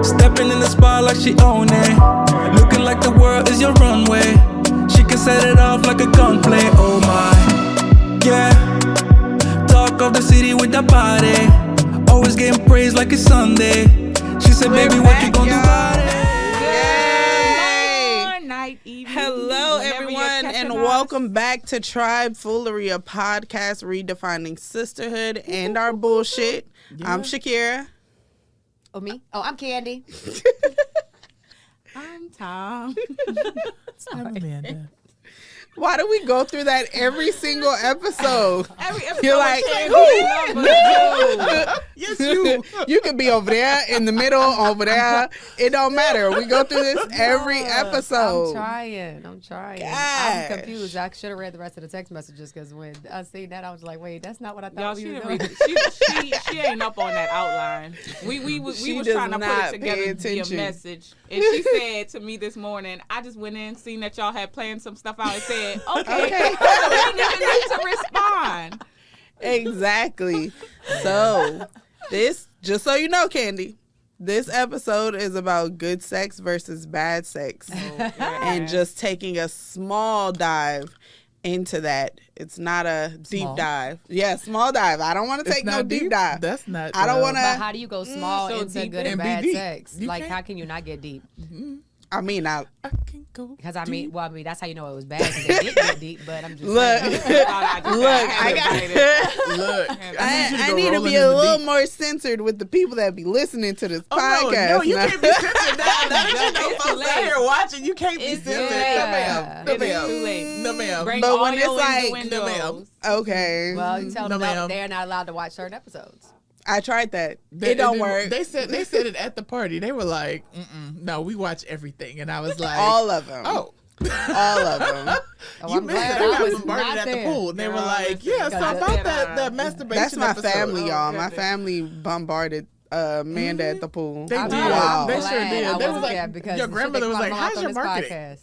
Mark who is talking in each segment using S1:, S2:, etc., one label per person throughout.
S1: Stepping in the spot like she own it. Looking like the world is your runway. She can set it off like a gunplay. Oh my, yeah. Talk of the city with that body. Always getting praised like it's Sunday. She said, baby, what you gonna do about it?
S2: Hello, everyone, and welcome back to Tribe Foolery, a podcast redefining sisterhood and our bullshit. Yeah. I'm Shakira.
S3: Oh, me? Oh, I'm Candy.
S4: I'm Tom.
S5: I'm Amanda.
S2: Why do we go through that every single episode?
S4: Every episode
S2: you're like,
S5: Yes, you.
S2: You could be over there, in the middle, over there. It don't matter. We go through this every episode.
S3: I'm trying.
S2: God.
S3: I'm confused. I should have read the rest of the text messages because when I seen that, I was like, wait, that's not what I thought we were doing.
S4: She ain't up on that outline. We was trying to put it together via message. And she said to me this morning, I just went in, seen that y'all had planned some stuff out and said, okay. So we didn't even need to respond.
S2: Exactly. So this, just so you know, Candy, this episode is about good sex versus bad sex. And just taking a small dive into that. It's not a deep dive. Yeah, small dive. I don't want to take no deep dive.
S5: That's not.
S2: I don't want to.
S3: But how do you go small into good and bad sex?
S5: You
S3: like,
S5: can't.
S3: how can you not get deep?
S5: Mm-hmm.
S2: I mean, I
S5: can go.
S3: Because I mean, that's how you know it was bad. Because they did get deep. But I'm just
S2: look. I need to be a little more censored with the people that be listening to this podcast.
S5: No, you
S2: now.
S5: can't be censored. Now folks out here watching, you can't be censored. No, ma'am. No, ma'am.
S2: But when it's like,
S5: no, ma'am.
S2: Okay.
S3: Well, you tell them
S5: ma'am.
S3: they're not allowed to watch certain episodes.
S2: I tried that. It don't work.
S5: They said it at the party. They were like, no, we watch everything. And I was like,
S2: all of them.
S5: Oh.
S2: All of them.
S5: You missed it. I got bombarded at the pool. And they were like, yeah, so about that masturbation.
S2: That's my
S5: episode.
S2: family, y'all. My family bombarded Amanda at the pool.
S5: They did.
S2: Wow.
S5: They sure did. They was like,
S3: because
S5: your grandmother was like, how's your marketing?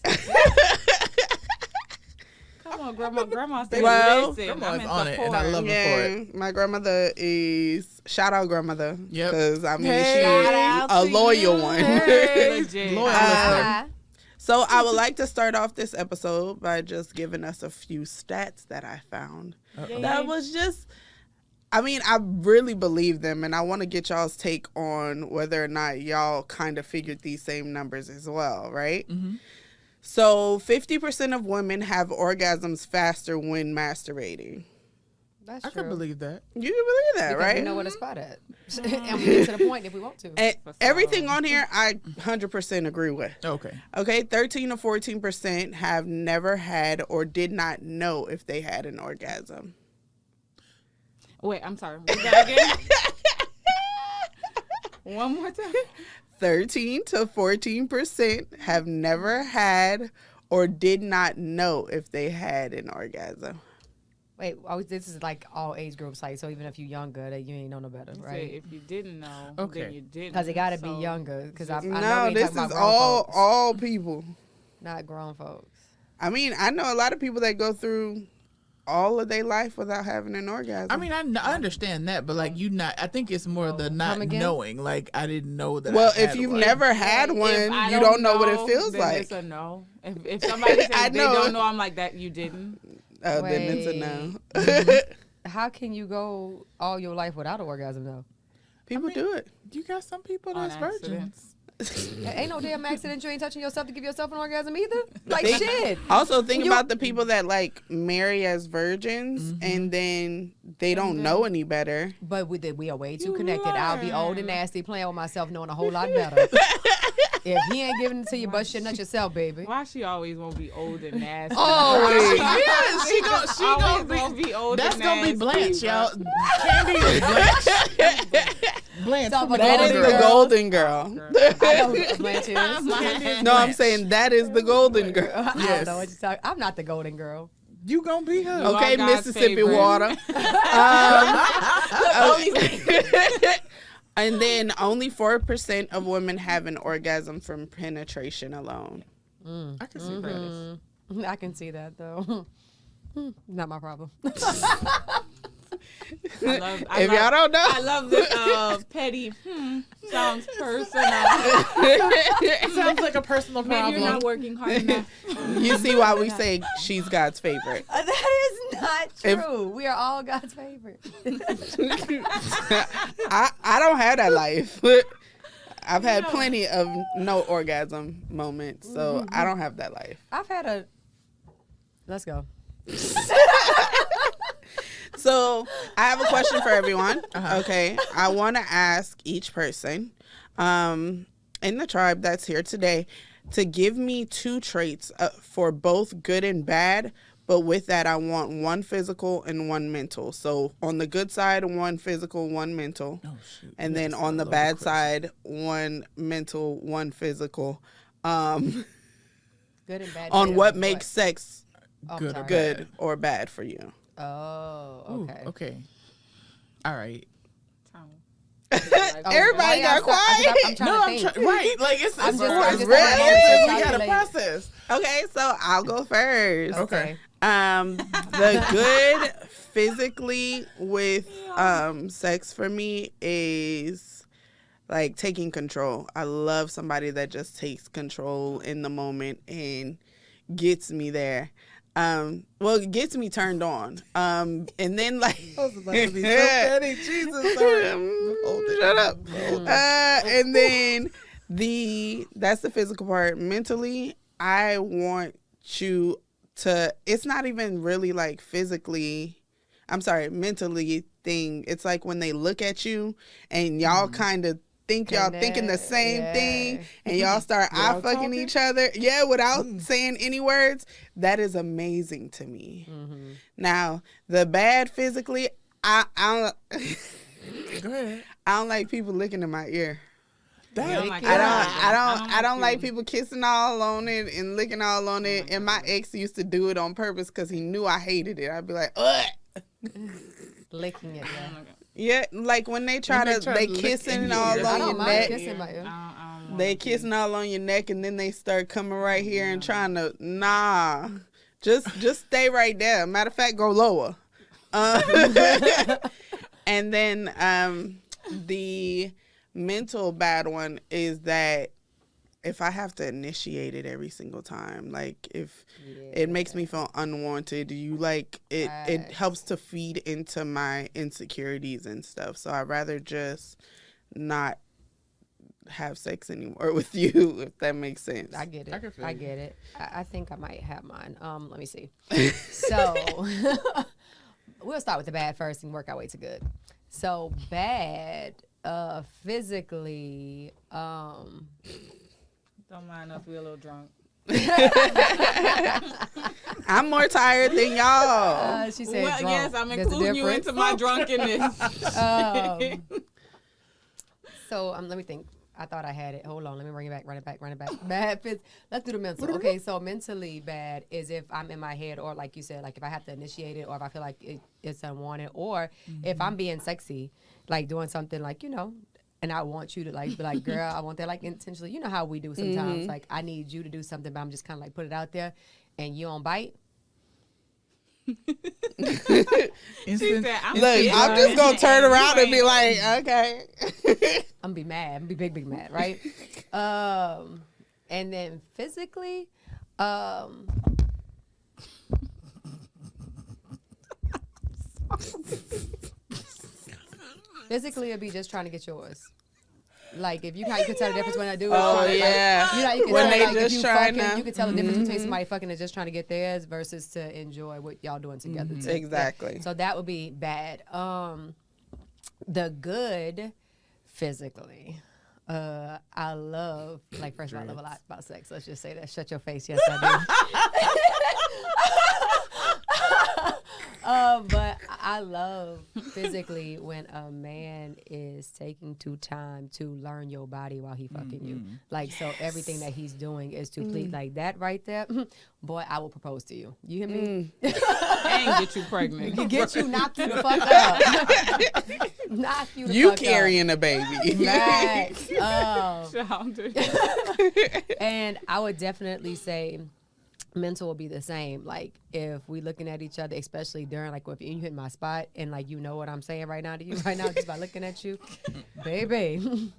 S4: Come on, Grandma.
S2: Well,
S5: Grandma's on it, and I love her for it.
S2: My grandmother is, shout out grandmother.
S5: Yep.
S2: Because, I mean,
S3: Shout
S2: she's a loyal one.
S5: Loyal listener.
S2: So I would like to start off this episode by just giving us a few stats that I found. That was just, I mean, I really believe them, and I want to get y'all's take on whether or not y'all kind of figured these same numbers as well, right? Mm-hmm. So 50% of women have orgasms faster when masturbating.
S3: That's
S5: I
S3: true.
S5: can believe that.
S2: You can believe that,
S3: because
S2: right?
S3: we know where to spot at. And we get to the point if we want to.
S2: And everything on here, I 100% agree with.
S5: Okay,
S2: 13 to 14% have never had or did not know if they had an orgasm.
S4: Wait, I'm sorry. Read that again. One more time. 13
S2: to 14% have never had or did not know if they had an orgasm.
S3: Wait, this is like all age groups, like, so even if you're younger, that you ain't know no better, right?
S4: If you didn't know, then you didn't.
S3: Because it got to be younger. Because I know
S2: no,
S3: we
S2: this
S3: talking
S2: is
S3: about grown folks.
S2: all people.
S3: Not grown folks.
S2: I mean, I know a lot of people that go through all of their life without having an orgasm.
S5: I mean, I understand that, but like I think it's more the not knowing. Like, I didn't know that.
S2: Well, if you've never had one, you don't know what it feels like.
S4: It's a no. If somebody says they don't know, I'm like, that you didn't.
S2: Oh, then it's a no.
S3: Mm-hmm. How can you go all your life without an orgasm, though?
S2: People do it.
S5: You got some people that's virgins.
S3: Ain't no damn accident. You ain't touching yourself to give yourself an orgasm either. Like, shit.
S2: Also, think about the people that like marry as virgins and then they don't know any better.
S3: But we are way too connected. I'll be old and nasty playing with myself, knowing a whole lot better. If he ain't giving it to you, but shit, not yourself, baby.
S4: Why she always won't be old and nasty?
S2: Always.
S5: Yeah, she gonna be old and nasty. That's gonna be Blanche, y'all. Candy is Blanche. Blanche.
S2: That is the golden girl.
S3: I know who Blanche is.
S2: No, I'm saying that is the golden girl.
S3: I don't know what you're talking. I'm not the golden girl.
S5: You gonna be her.
S2: Okay, Mississippi favorite. Water. And then only 4% of women have an orgasm from penetration alone.
S5: I can see that.
S3: I can see that, though. Not my problem.
S2: If y'all don't know,
S4: I love this petty. Sounds personal.
S5: Sounds like a personal problem.
S4: Maybe you're not working hard enough.
S2: You see why we say she's God's favorite.
S3: That is not true. We are all God's favorite.
S2: I don't have that life. I've had plenty of no orgasm moments, so I don't have that life.
S3: I've had a. Let's go.
S2: So I have a question for everyone. Okay, I want to ask each person in the tribe that's here today to give me 2 traits for both good and bad. But with that, I want 1 physical and 1 mental. So on the good side, 1 physical, 1 mental. Oh, shoot. And then on the bad side, 1 mental, 1 physical.
S3: Good and bad.
S2: On what makes sex
S5: good
S2: or bad for you.
S3: Oh, okay.
S5: Ooh, okay. All right.
S2: Everybody got quiet.
S3: I'm trying to think.
S5: Right. Like it's
S3: I'm just
S5: answers.
S3: really?
S5: We got to process.
S2: Okay, so I'll go first.
S5: Okay.
S2: The good physically with sex for me is like taking control. I love somebody that just takes control in the moment and gets me there. Well, it gets me turned on. And then like
S5: I was about to be so petty. Jesus, sorry.
S2: Shut up. And then that's the physical part. Mentally, I want you to, it's not even really like mentally thing. It's like when they look at you and y'all kind of think y'all thinking the same thing and y'all start eye fucking each other. Yeah, without saying any words. That is amazing to me. Now, the bad physically, I don't
S5: Go ahead.
S2: I don't like people licking in my ear.
S4: I
S2: don't like people kissing all on it and licking all on it. And my ex used to do it on purpose because he knew I hated it. I'd be like, ugh.
S3: Licking it,
S2: Yeah, like when they they kissing all on your neck. They kissing all on your neck and then they start coming right here and trying to, just stay right there. Matter of fact, go lower. And then the mental bad one is that if I have to initiate it every single time, like if it makes me feel unwanted, it helps to feed into my insecurities and stuff. So I'd rather just not have sex anymore with you, if that makes sense.
S3: I get it. I get it. I think I might have mine. Let me see. So we'll start with the bad first and work our way to good. So bad, physically,
S4: don't mind if we're a little drunk.
S2: I'm more tired than y'all.
S3: She said
S4: well,
S3: drunk.
S4: Yes, I'm including you into my drunkenness.
S3: So let me think. I thought I had it. Hold on. Let me run it back. Bad fits. Let's do the mental. Okay, so mentally bad is if I'm in my head or like you said, like if I have to initiate it or if I feel like it's unwanted or if I'm being sexy, like doing something like, and I want you to like be like, girl, I want that like intentionally. You know how we do sometimes. Like I need you to do something, but I'm just kind of like put it out there and you don't bite.
S4: She said,
S2: I'm just going to turn around and be like, okay.
S3: I'm going to be mad. I'm going to be big mad, right? And then physically, physically, it'd be just trying to get yours. Like if you could tell the difference when I do it.
S2: Oh yeah.
S3: You can
S2: when
S3: tell
S2: they
S3: like,
S2: just
S3: if you
S2: trying
S3: fucking,
S2: to.
S3: you can tell the difference between somebody fucking and just trying to get theirs versus to enjoy what y'all doing together. Too.
S2: Exactly.
S3: Yeah. So that would be bad. The good, physically. I love, like, first of all, I love a lot about sex. Let's just say that. Shut your face. Yes, I do. But I love physically when a man is taking time to learn your body while he fucking you. Like, so everything that he's doing is to please. Like, that right there, boy, I will propose to you. You hear me?
S4: And get you pregnant.
S3: Get you, knock you the fuck up. Knock you the fuck up.
S2: You carrying a baby.
S3: Right. And I would definitely say mental will be the same. Like if we looking at each other, especially during like if you hit my spot and like you know what I'm saying right now to you right now just by looking at you, baby.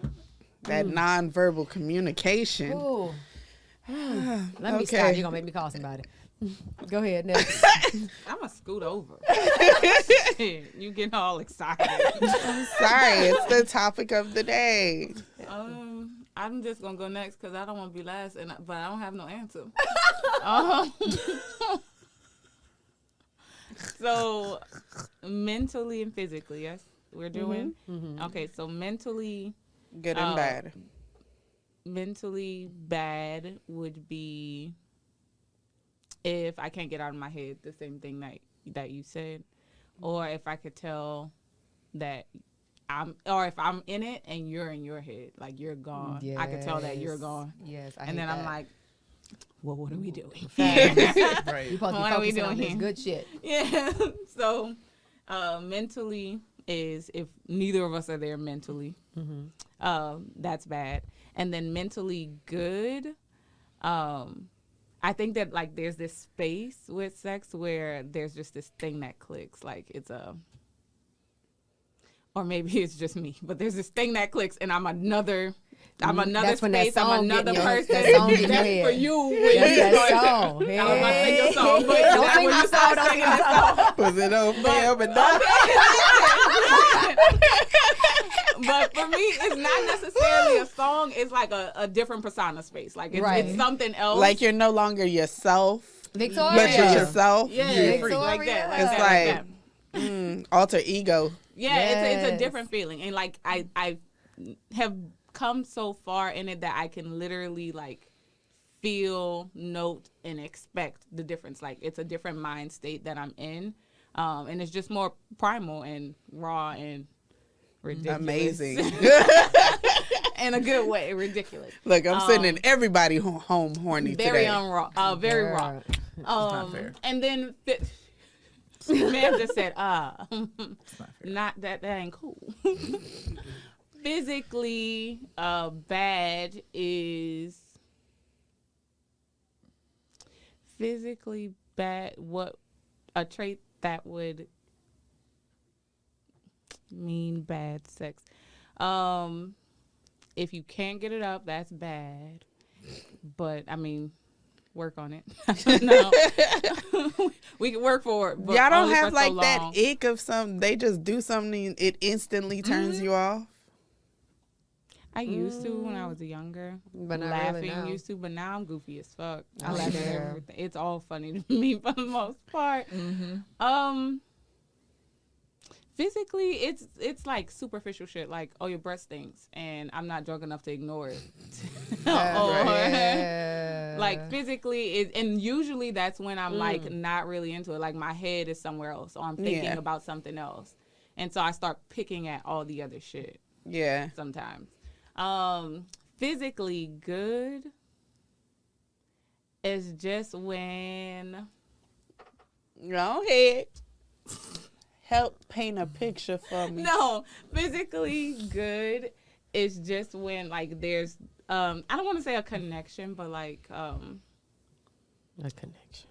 S2: That nonverbal communication.
S3: Ooh. Let me stop. You're gonna make me call somebody. Go ahead, next.
S4: I'm gonna scoot over. You getting all excited.
S2: I'm sorry, it's the topic of the day.
S4: I'm just gonna go next because I don't want to be last, but I don't have no answer. So mentally and physically, yes, we're doing. Okay, so mentally,
S2: good and bad.
S4: Mentally bad would be if I can't get out of my head the same thing that you said, or if I could tell that or if I'm in it and you're in your head, like you're gone. Yes. I could tell that you're gone.
S3: Yes,
S4: and then I'm like, well, what are we doing?
S5: Right.
S3: You supposed to be focusing on this good shit.
S4: Yeah. So, mentally is if neither of us are there mentally, that's bad. And then mentally good, I think that like there's this space with sex where there's just this thing that clicks, like it's or maybe it's just me, but there's this thing that clicks, and I'm another space, I'm another person. That's for you.
S3: That's that song.
S4: I'm gonna sing your song, but don't sing your song. Don't sing that song.
S2: Was it on film and not?
S4: But for me, it's not necessarily a song. It's like a different persona space. Like it's something else.
S2: Like you're no longer yourself,
S3: Victoria.
S2: but you're yourself.
S4: Yeah,
S3: Victoria.
S4: like that.
S2: It's
S4: like
S2: that. Alter ego.
S4: Yeah, it's a different feeling, and like I have come so far in it that I can literally like feel, note, and expect the difference. Like it's a different mind state that I'm in, and it's just more primal and raw and ridiculous.
S2: Amazing.
S4: In a good way, ridiculous.
S2: Look, I'm sending everybody home horny
S4: very
S2: today.
S4: Very raw.
S5: not fair.
S4: And then man just said, not that ain't cool. Physically, bad is what a trait that would mean bad sex. If you can't get it up, that's bad. But I mean, work on it. No, we can work for it. But
S2: y'all don't have like so that ick of something. They just do something, it instantly turns you off.
S4: I used to when I was younger,
S3: but
S4: laughing
S3: really
S4: used to, but now I'm goofy as fuck.
S3: I laugh at everything.
S4: It's all funny to me for the most part. Physically, it's like superficial shit, like, oh, your breast stinks, and I'm not drunk enough to ignore it. Like physically, and usually that's when I'm like not really into it. Like my head is somewhere else, or I'm thinking about something else, and so I start picking at all the other shit.
S2: Yeah,
S4: sometimes. Physically good is just when.
S2: Go ahead. Help paint a picture for me.
S4: No, physically good is just when like there's I don't want to say a connection, but like
S3: a connection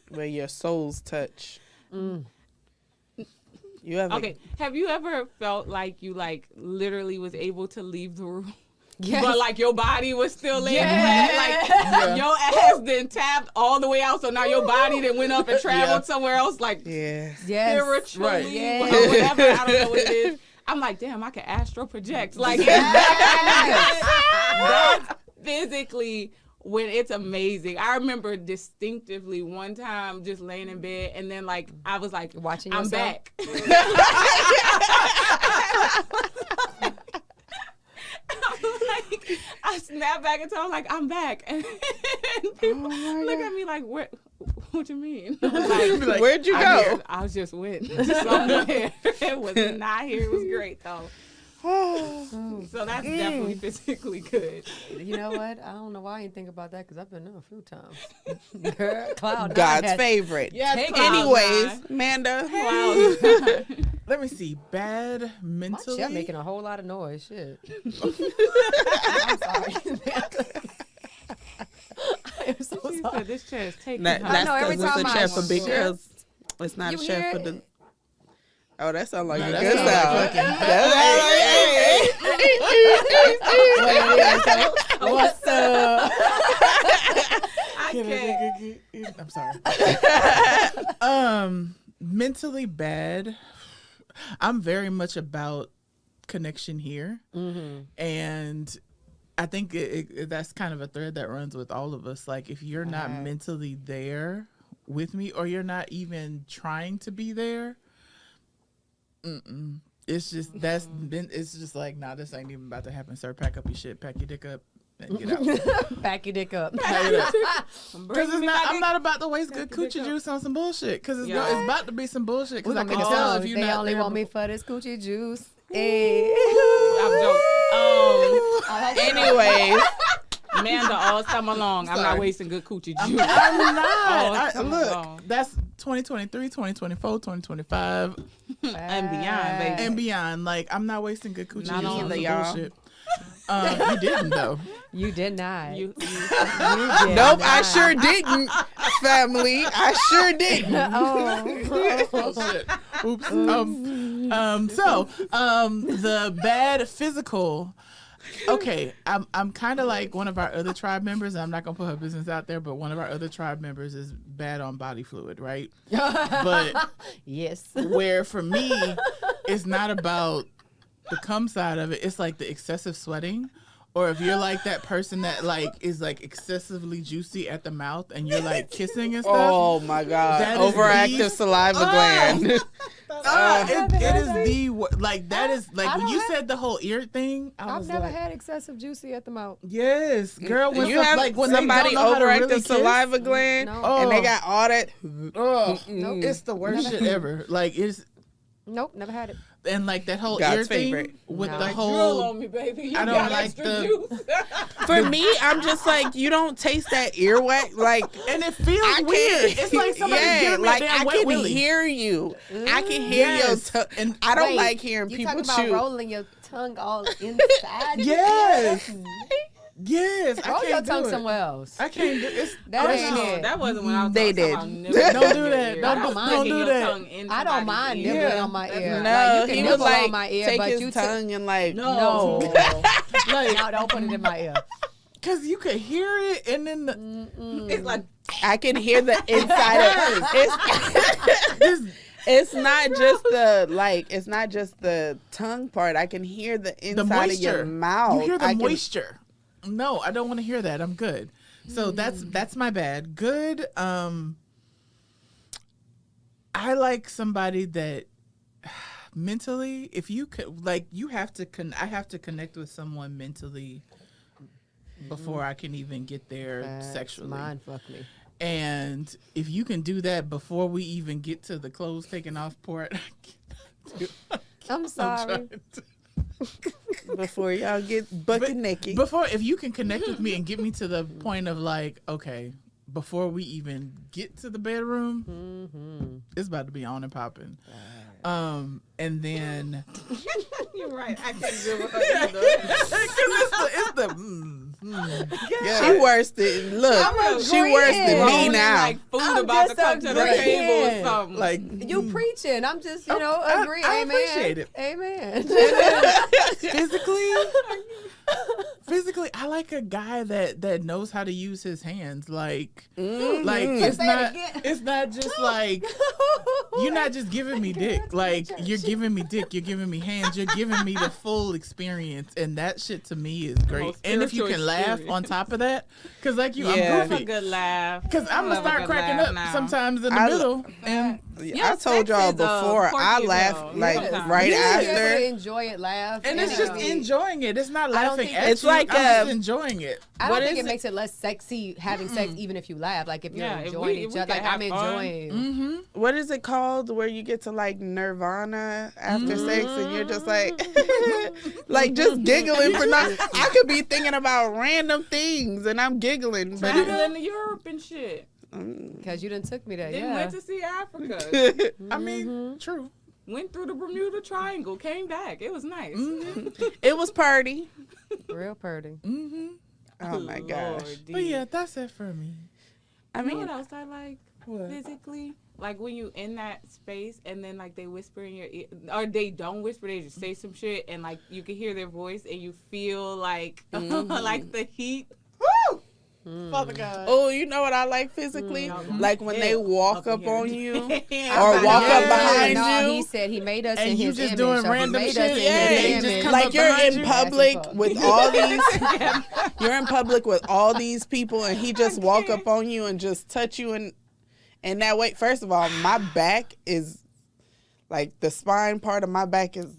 S2: where your souls touch. You ever?
S4: Okay. Have you ever felt like you like literally was able to leave the room?
S3: Yes.
S4: But like your body was still laying flat, like your ass then tapped all the way out, so now your body then went up and traveled somewhere else, like spiritually, or whatever. I don't know what it is. I'm like, damn, I can astral project. Like that's physically when it's amazing. I remember distinctively one time just laying in bed, and then like I was like,
S3: watching
S4: I'm
S3: yourself?
S4: back. I snap back into I'm like, I'm back. And people look at me like, what you mean?
S2: Like, where'd you go?
S4: I was just went somewhere. It was not here. It was great though. So that's definitely physically good.
S3: You know what? I don't know why I didn't think about that because I've been there a few times. Girl, Cloud
S2: God's favorite.
S4: Yes,
S2: anyways, Amanda.
S5: Let me see. Bad mentally.
S3: I'm making a whole lot of noise. Shit. I'm sorry. am so
S4: She
S3: sorry.
S4: said this chair is taking.
S2: That's
S3: I know, every
S2: because it's a
S3: time
S2: chair
S3: I
S2: for big
S3: shift,
S2: girls. It's not
S3: you
S2: a chair
S3: hear
S2: for
S3: it?
S2: the. Oh, that sounds like
S5: No,
S2: a
S5: that
S2: good
S5: sound like
S2: sound.
S5: fucking-
S3: What's up?
S4: I can't.
S5: I'm sorry. Mentally bad. I'm very much about connection here, and I think that's kind of a thread that runs with all of us. Like, if you're not mentally there with me, or you're not even trying to be there, it's just it's just like, nah, this ain't even about to happen, sir. Pack up your shit, pack your dick up, and get out.
S3: Back your dick up.
S5: Because I'm not about to waste good coochie juice on some bullshit. Because it's about to be some bullshit. Because I can tell if you
S3: they
S5: not
S3: only
S5: there
S3: want me for this coochie juice. Hey.
S4: I'm joking.
S2: Anyways,
S4: Amanda, all summer long, I'm not wasting good coochie juice.
S5: I'm not.
S4: summer
S5: Look,
S4: long.
S5: that's 2023, 2024, 2025,
S4: And beyond, baby.
S5: and beyond. Like, I'm not wasting good coochie
S4: Not
S5: juice on
S4: either,
S5: some
S2: y'all.
S5: bullshit. You didn't, though.
S3: You did not.
S4: You
S3: did
S2: nope, I
S3: not.
S2: sure didn't, family. I sure didn't.
S5: Oh, shit. Oops. The bad physical. Okay, I'm kind of like one of our other tribe members. I'm not gonna put her business out there, but one of our other tribe members is bad on body fluid, right? But
S3: Yes.
S5: where for me, it's not about the cum side of it. It's like the excessive sweating. Or if you're like that person that like is like excessively juicy at the mouth and you're like kissing and stuff.
S2: Oh my God!
S5: That is
S2: Overactive
S5: the-
S2: saliva gland.
S5: It is the like that is like when you said the whole ear thing.
S3: I've never had excessive juicy at the mouth.
S5: Yes, girl. When
S2: You have
S5: when
S2: somebody
S5: they don't know how to
S2: overactive
S5: really
S2: saliva gland,
S3: No.
S2: and they got all that.
S3: Nope.
S5: It's the worst shit ever. Like it's
S3: Nope, never had it.
S5: and like that whole
S2: God's
S5: ear
S2: favorite.
S5: thing with
S3: No.
S5: the
S3: Like,
S4: Drool
S5: whole.
S4: on me, baby. You
S5: I don't
S4: got
S5: like
S4: extra
S5: the-
S4: juice.
S2: For me, I'm just like, you don't taste that earwax. Like,
S5: And it feels
S2: I
S5: weird.
S2: can't.
S5: It's like somebody's giving me
S2: like
S5: a damn
S2: I
S5: wet
S2: can
S5: willy.
S2: hear you. I can hear
S5: Yes.
S2: your tongue.
S5: And
S2: I don't
S3: Wait,
S2: like hearing
S3: you
S2: people
S3: talking about
S2: chew.
S3: rolling your tongue all inside?
S5: Yes. Yes, I
S3: Roll
S5: can't
S3: your
S5: do
S3: tongue
S5: it.
S3: somewhere else.
S5: I can't do it's
S3: That ain't
S4: No,
S3: it.
S4: that wasn't when I was
S2: They
S4: talking
S2: did.
S4: about nibbling
S5: Don't
S4: on
S5: do
S4: your
S5: that.
S4: ear.
S5: Don't-
S4: That was
S3: don't
S4: sticking
S5: do
S4: your
S5: that.
S4: tongue in
S3: I don't
S4: somebody's
S3: mind
S4: ear.
S3: nibbling
S5: Yeah.
S3: on my ear.
S2: No,
S3: Like, you can
S2: he
S3: nibble
S2: was like,
S3: on my ear,
S2: take
S3: but
S2: his
S3: you
S2: tongue and like,
S3: No.
S5: like
S3: No, don't put it in my ear.
S5: because you could hear it and then the,
S4: It's like
S2: I can hear the inside of it's not just the like, it's not just the tongue part. I can hear the
S5: the
S2: inside of your
S5: moisture.
S2: mouth.
S5: You hear the
S2: I can-
S5: moisture. No, I don't want to hear that. I'm good. So that's my bad. Good. I like somebody that mentally, if you could, like, you have to I have to connect with someone mentally before I can even get there sexually.
S3: Mind fuck me.
S5: And if you can do that before we even get to the clothes taking off part,
S3: I'm sorry.
S2: before y'all get bucket naked.
S5: Before, if you can connect with me and get me to the point of like, okay, before we even get to the bedroom, it's about to be on and popping. And then
S4: you're right. I can't do it either.
S5: it's the
S2: She worse than look. She worse than me
S4: Rolling
S2: now.
S4: like food
S3: I'm
S4: about to
S3: just
S4: come to the
S3: agreeing.
S4: table or something.
S5: like
S3: You preaching. I'm just, you know,
S5: I-
S3: agree.
S5: I
S3: Amen.
S5: appreciate it.
S3: Amen.
S5: physically, I like a guy that knows how to use his hands. Like
S2: Mm-hmm.
S5: it's
S3: Say it
S5: not
S3: again.
S5: it's not just like you're not just giving me dick. Like you're giving me dick. You're giving me hands. You're giving me the full experience, and that shit to me is great.
S4: most
S5: And if you can
S4: spiritual
S5: laugh
S4: experience.
S5: on top of that, because like you,
S2: Yeah.
S5: I'm
S4: Have a
S5: goofy.
S4: good laugh.
S5: Because I'm gonna
S4: Have a
S5: start
S4: good
S5: cracking
S4: laugh
S5: up
S4: now.
S5: sometimes in the
S2: I-
S5: middle, and
S2: I told y'all before. I laugh like
S4: Sometimes.
S2: right
S3: You should
S2: after.
S3: enjoy it, laugh.
S5: and it's just enjoying it. It's not
S3: I don't
S5: laughing
S3: think
S5: at
S2: it's
S5: you.
S2: like,
S5: I'm just
S2: um,
S5: enjoying it.
S3: I
S2: What
S3: don't think
S2: is
S3: it
S2: it?
S3: makes it less sexy having sex, even if you laugh. Like if you're
S4: Yeah, if
S3: enjoying
S4: we
S3: each other,
S4: can
S3: like I'm
S4: have fun.
S3: enjoying.
S2: What is it called where you get to like nirvana after sex and you're just like like just giggling for nothing. I could be thinking about random things and I'm giggling, but
S4: Traveling to Europe and shit.
S3: Because you done took me there.
S4: Then
S3: Yeah.
S4: went to see Africa.
S5: I mean, true.
S4: Went through the Bermuda Triangle. Came back. It was nice.
S2: it was party.
S3: Real pretty.
S2: Oh my gosh.
S5: But yeah, that's it for me.
S2: I mean,
S4: you know what else I like
S5: What?
S4: physically? Like when you in that space and then like they whisper in your ear, or they don't whisper, they just say some shit and like you can hear their voice and you feel like like the heat.
S5: Woo! Father God.
S2: oh, you know what I like physically? Like when they walk up on you or
S4: Yeah.
S2: walk up behind
S3: No,
S2: you.
S3: he said he made us
S5: And
S3: in
S5: you
S3: his
S5: just
S3: image.
S5: doing
S3: so he
S5: random
S3: made
S5: shit.
S3: us in
S2: Yeah,
S3: his
S2: you
S3: image.
S5: just come
S2: like
S5: up
S2: you're
S5: behind
S2: in
S5: you.
S2: public
S3: As
S2: with all these you're in public with all these people and he just walk up on you and just touch you and that way. First of all, my back is like the spine part of my back is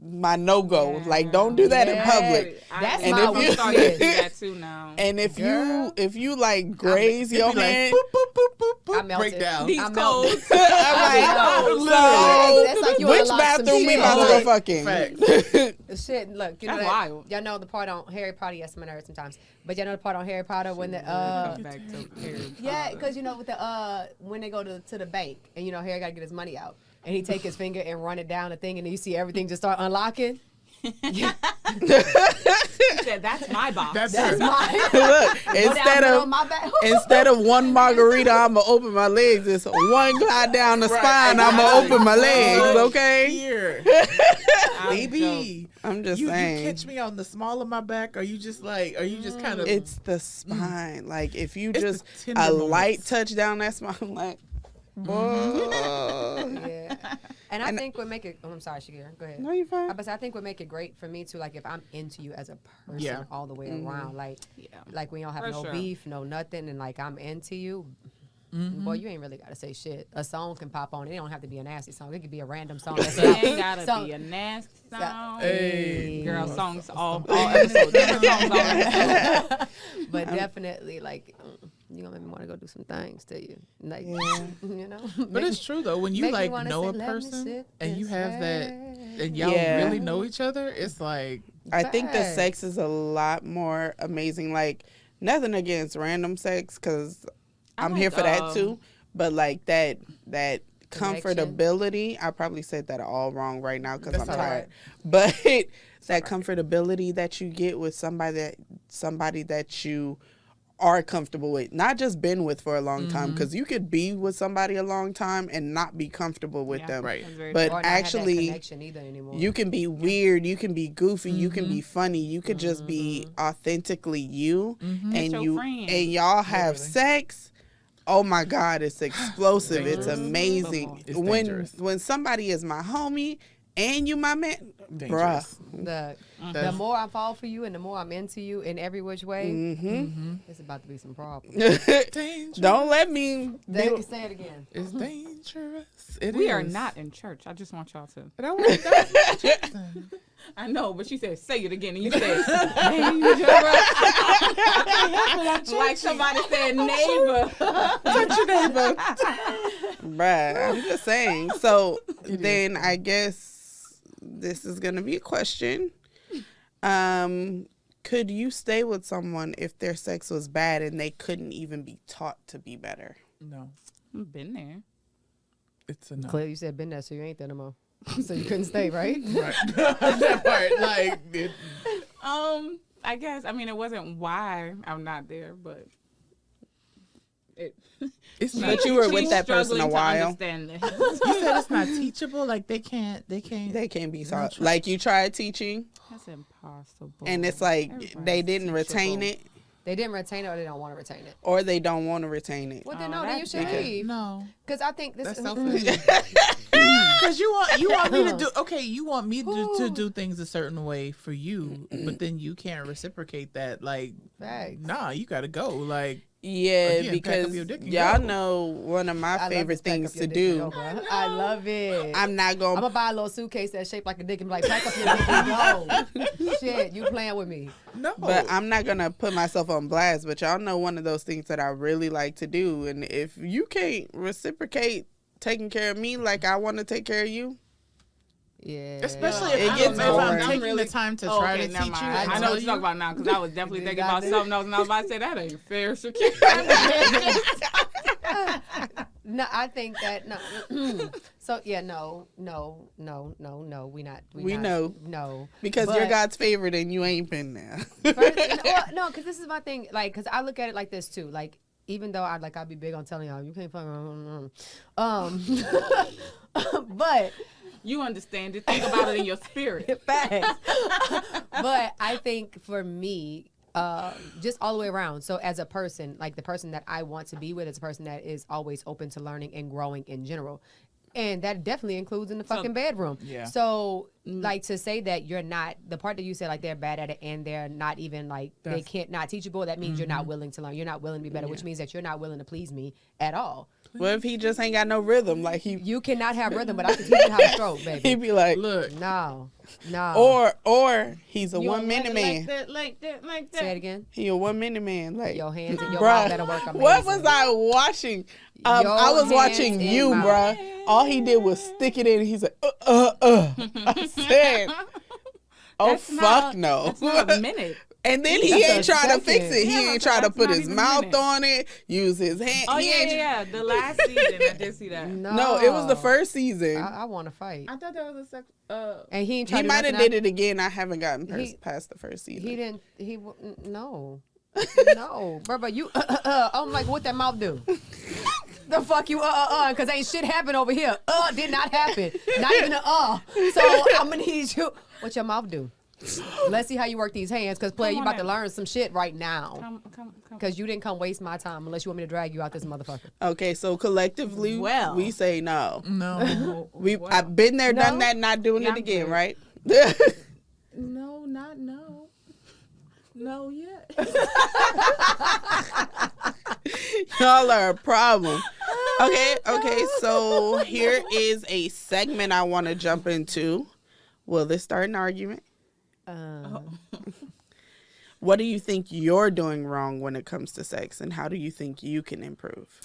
S2: my no-go.
S4: Yeah.
S2: Like don't do that in public.
S3: That's
S2: And
S3: my
S2: if you-
S4: I'm starting to do
S3: weakness.
S4: that too now.
S2: And if
S3: Girl.
S2: you like graze
S5: It'd
S2: your
S5: be like,
S2: hand,
S5: boop, boop, boop, boop, boop,
S3: I melted.
S5: break down.
S4: These
S3: I'm
S4: codes.
S2: I'm like, so
S3: That's like you wanna
S2: which
S3: lock some
S2: bathroom we
S3: shit
S2: about to
S3: up.
S2: go fucking?
S5: Facts.
S3: Shit, look, you know
S4: That's
S3: that,
S4: wild.
S3: y'all know the part on Harry Potter. Yes, I'm nervous sometimes, but y'all know the part on Harry Potter when the
S4: Comes back to Harry
S3: yeah,
S4: Potter.
S3: because you know with the when they go to the bank and you know Harry got to get his money out and he take his finger and run it down the thing and then you see everything just start unlocking.
S4: He said, "That's my box."
S5: That's
S3: That's
S5: her.
S3: mine.
S2: Look, instead of one margarita, I'ma open my legs. It's one glide down the spine. I'ma open my legs. Okay,
S5: Here.
S4: I'm
S5: Baby.
S2: I'm just
S5: You
S2: saying.
S5: catch me on the small of my back? Are you just kind of...
S2: It's the spine. Like if you
S5: It's the
S2: just
S5: tender
S2: a
S5: moments.
S2: light touch down that spine, I'm like, boy.
S3: Yeah, and I think what make it. Oh, I'm sorry, Shakira. Go ahead.
S2: No, you fine.
S3: I think what make it great for me too, like if I'm into you as a person
S5: Yeah.
S3: all the way around, like we don't have
S4: For
S3: no
S4: sure.
S3: beef, no nothing, and like I'm into you. Boy, you ain't really gotta say shit. A song can pop on. It don't have to be a nasty song. It could be a random song. That's
S4: It ain't gotta be a nasty song.
S5: Hey.
S4: Girl, songs all episodes. Different songs all episodes.
S3: But definitely, like, you gonna make me want to go do some things to you, like, you know.
S5: But it's true though, when you
S3: make me
S5: like
S3: wanna
S5: know
S3: say,
S5: a
S3: "Let me
S5: person
S3: sit
S5: and you
S3: this
S5: have that,
S3: way."
S5: and y'all
S2: Yeah.
S5: really know each other, it's like
S2: I think the
S3: Facts.
S2: sex is a lot more amazing. Like nothing against random sex, because I'm here for that too. But like that comfortability, I probably said that all wrong right now because I'm
S5: That's all
S2: tired. But that comfortability that you get with somebody that you are comfortable with, not just been with for a long time, because you could be with somebody a long time and not be comfortable with them.
S5: Right.
S2: But
S3: Or not have that
S2: actually,
S3: connection either anymore.
S2: you can be weird, you can be goofy, you can be funny, you could just be authentically you, and
S4: your friend.
S2: y'all have sex. Oh my God, it's explosive. It's amazing.
S5: It's
S2: when
S5: dangerous.
S2: when somebody is my homie and you my man,
S5: Dangerous.
S2: bruh.
S3: the
S5: That's-
S3: more I fall for you and the more I'm into you in every which way,
S2: Mm-hmm.
S3: it's about to be some problems.
S5: dangerous.
S2: Don't let me.
S3: Say it again.
S5: It's dangerous. It
S4: We are
S5: is.
S4: not in church. I just want y'all to.
S5: That was Jackson.
S4: I know, but she said, "Say it again," and you said, "Dangerous." Like somebody said, "Neighbor."
S2: Touch your neighbor. Bruh, I'm just saying. So then I guess this is going to be a question. Could you stay with someone if their sex was bad and they couldn't even be taught to be better?
S5: No,
S4: I've been there.
S5: it's a no.
S3: Clear, you said been there, so you ain't there no more. So you couldn't stay, right?
S5: Right. That part, like, it,
S4: I guess. I mean, it wasn't why I'm not there, but it.
S5: it's not.
S2: But you were with
S4: She's
S2: that person a
S4: struggling to
S2: while.
S4: understand this.
S5: You said it's not teachable. Like they can't.
S2: They can't be
S5: No
S2: taught.
S5: try.
S2: Like you tried teaching
S4: That's impossible.
S2: and it's like
S4: Everybody's
S2: they didn't retain
S4: teachable.
S2: it
S3: They didn't retain it or they don't want to retain it.
S2: or they don't want to retain it.
S3: Well, then
S4: Oh,
S3: no, then you
S4: that's
S3: should
S4: bad.
S3: leave.
S5: No,
S3: Because I think this
S5: that's
S3: is
S5: selfish. Because you want me to do you want me to do things a certain way for you, but then you can't reciprocate that. Like,
S3: Facts.
S5: nah, you gotta go. Like,
S2: Yeah,
S5: Again, pack up
S2: because
S5: your dick and
S2: y'all
S5: go.
S2: know one of my
S3: I love
S2: favorite
S3: this pack
S2: things
S3: up your
S2: to
S3: dick and
S2: do.
S3: go, bruh. I love it.
S2: I'm not
S3: I'm
S2: going
S3: gonna buy a little suitcase that's shaped like a dick and be like, pack up your dick and go. Shit, you playing with me.
S5: no.
S2: but I'm not going to put myself on blast, but y'all know one of those things that I really like to do. And if you can't reciprocate taking care of me like I want to take care of you,
S3: Yeah.
S5: Especially
S2: It
S5: if,
S2: gets
S5: if I'm
S2: boring.
S5: taking
S4: Really-
S5: the time to
S4: Oh,
S5: try
S4: okay,
S5: to
S4: never
S5: teach you.
S4: mind.
S5: and
S4: I know
S5: tell
S4: what you're talking about now because I was definitely
S3: You
S4: thinking
S3: got
S4: about
S3: this?
S4: something else, and I was about to say that ain't fair, Shakira.
S3: No, I think that no. So yeah, no. We not.
S2: We
S3: not,
S2: know.
S3: No.
S2: Because
S3: But
S2: you're God's favorite and you ain't been there.
S3: no, because this is my thing. Like, because I look at it like this too. Like, even though I'll be big on telling y'all you can't fuck. But
S4: you understand it. Think about it in your spirit.
S3: Facts. But I think for me, just all the way around. So as a person, like the person that I want to be with is a person that is always open to learning and growing in general. And that definitely includes in the fucking bedroom.
S5: Yeah.
S3: So, like, to say that you're not, the part that you said, like, they're bad at it and they're not even, like, they can't not teachable, that means you're not willing to learn. You're not willing to be better, which means that you're not willing to please me at all.
S2: What if he just ain't got no rhythm? Like
S3: You cannot have rhythm, but I can teach you how to stroke, baby.
S2: He'd be like,
S5: look.
S3: No.
S2: Or he's a 1 minute man.
S4: Like that.
S3: Say it again.
S2: He a 1 minute man. Like
S3: Your hands and your mouth better work amazing.
S2: What was I watching? I was watching you, bruh. All he did was stick it in. He's like, I said, fuck no.
S4: That's not a minute.
S2: And then he ain't trying to fix it. He
S4: Yeah,
S2: ain't trying to
S4: that's
S2: put
S4: not
S2: his
S4: even
S2: mouth
S4: minute.
S2: on it, use his hand.
S4: Oh,
S2: He ain't
S4: yeah. The last season, I did see that.
S2: No, it was the first season.
S3: I want to fight.
S4: I thought that was a sex.
S3: And he ain't
S2: He
S3: tried to
S2: might have
S3: nothing
S2: did it again. I haven't gotten past the first season.
S3: He didn't. No. No, bro, you. I'm like, what that mouth do? The fuck you because ain't shit happen over here. Did not happen. Not even So I'm gonna need you. What your mouth do? Let's see how you work these hands, because player, you about to learn some shit right now.
S4: Come.
S3: Because you didn't come waste my time unless you want me to drag you out this motherfucker.
S2: Okay, so collectively, we say no.
S5: No.
S2: I've been there, done that, not doing it
S4: I'm
S2: again,
S4: good.
S2: right?
S5: No, not no. No yet.
S2: Y'all are a problem. Okay, so here is a segment I want to jump into. Will this start an argument? What do you think you're doing wrong when it comes to sex, and how do you think you can improve?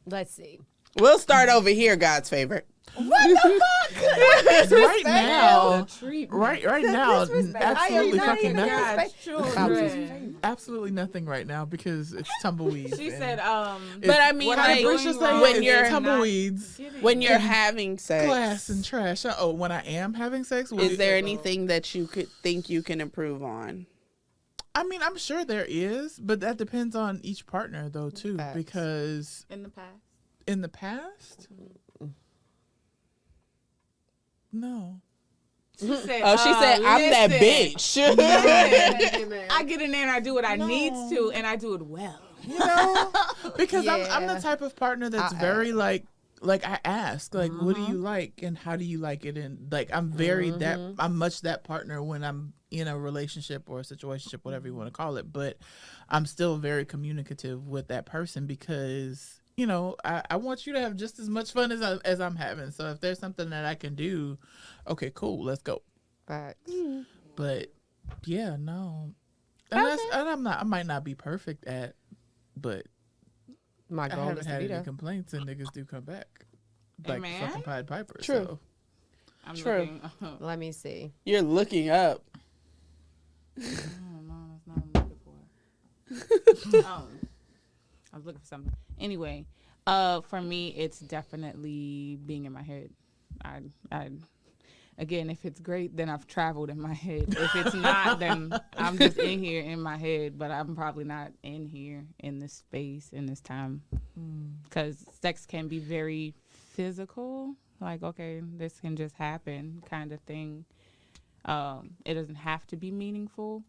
S3: Let's see.
S2: We'll start over here, God's favorite.
S3: What the fuck?
S5: Right now,
S4: Treat
S5: right now, absolutely fucking
S4: children.
S5: absolutely nothing right now because it's tumbleweeds.
S4: She
S5: and
S4: said,
S2: But I mean,
S4: what
S2: like,
S4: I'm doing wrong
S2: when
S4: is
S2: you're
S4: not
S5: tumbleweeds,
S2: when you're having sex,
S5: glass and trash. Oh, when I am having sex,
S2: is there anything that you could think you can improve on?
S5: I mean, I'm sure there is, but that depends on each partner, though, too.
S3: Facts.
S5: Because
S4: in the past.
S5: in the past, no.
S4: She said,
S2: I'm that
S4: listen.
S2: bitch.
S4: I get in there and I do what I need to, and I do it well.
S5: You know, because I'm the
S3: Yeah.
S5: type of partner that's very like I ask, like, what do you like and how do you like it? And like, I'm very I'm much that partner when I'm in a relationship or a situationship, whatever you want to call it. But I'm still very communicative with that person because, you know, I want you to have just as much fun as I'm having. So if there's something that I can do, okay, cool, let's go.
S3: Facts.
S5: But yeah, no. And I might not be perfect at, but
S3: My
S5: I
S3: goal
S5: haven't
S3: is to
S5: had
S3: be
S5: any
S3: there.
S5: complaints and niggas do come back. Like
S4: Amen.
S5: fucking Pied Piper.
S2: True.
S5: So.
S4: I'm
S2: True.
S4: looking.
S3: Let me see.
S2: You're looking up.
S4: No, that's not what I'm looking for. I was looking for something. Anyway, for me, it's definitely being in my head. I again, if it's great, then I've traveled in my head. If it's not, then I'm just in here in my head, but I'm probably not in here in this space, in this time. Because sex can be very physical. Like, okay, this can just happen kind of thing. It doesn't have to be meaningful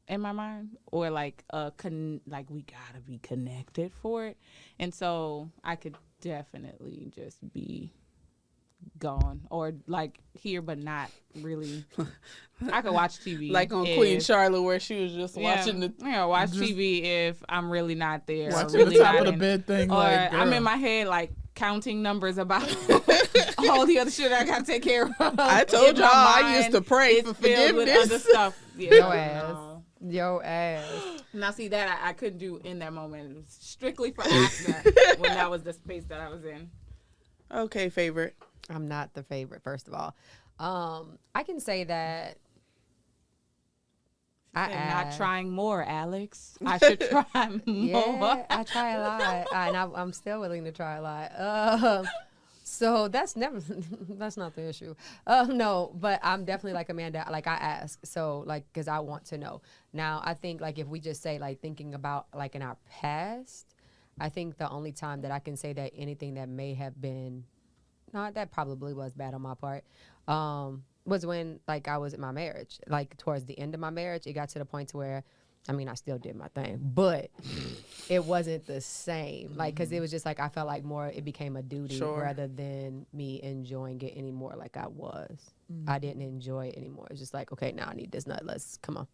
S4: in my mind, or like like we gotta be connected for it. And so I could definitely just be gone, or like here but not really. I could watch TV
S2: Like on Queen Charlotte, where she was just watching the.
S4: watch TV if I'm really not there. or
S5: Watching
S4: really
S5: the top
S4: not
S5: of the
S4: in-
S5: bed thing.
S4: or
S5: Like,
S4: I'm
S5: girl.
S4: in my head like counting numbers about all the other shit I gotta take care of.
S2: I told
S4: In my
S2: y'all I
S4: mind,
S2: used to pray
S4: it's
S2: for
S4: filled with
S2: forgiveness.
S4: other stuff. Yeah,
S3: Yo
S4: no.
S3: ass. Yo ass.
S4: Now see that I couldn't do in that moment. It was strictly for accident when that was the space that I was in.
S2: Okay, favorite.
S3: I'm not the favorite, first of all. I can say that
S4: And not trying more, Alex. I should try more.
S3: Yeah, I try a lot, and I'm still willing to try a lot. So that's not the issue. No, but I'm definitely like Amanda. Like I ask, so like because I want to know. Now I think like if we just say like thinking about like in our past, I think the only time that I can say that anything that may have been, that probably was bad on my part, was when like I was in my marriage. Like towards the end of my marriage, it got to the point to where, I mean, I still did my thing, but it wasn't the same. Like, because it was just like I felt like more it became a duty rather than me enjoying it anymore like I was. I didn't enjoy it anymore. It's just like, okay, now I need this nut. Let's come on.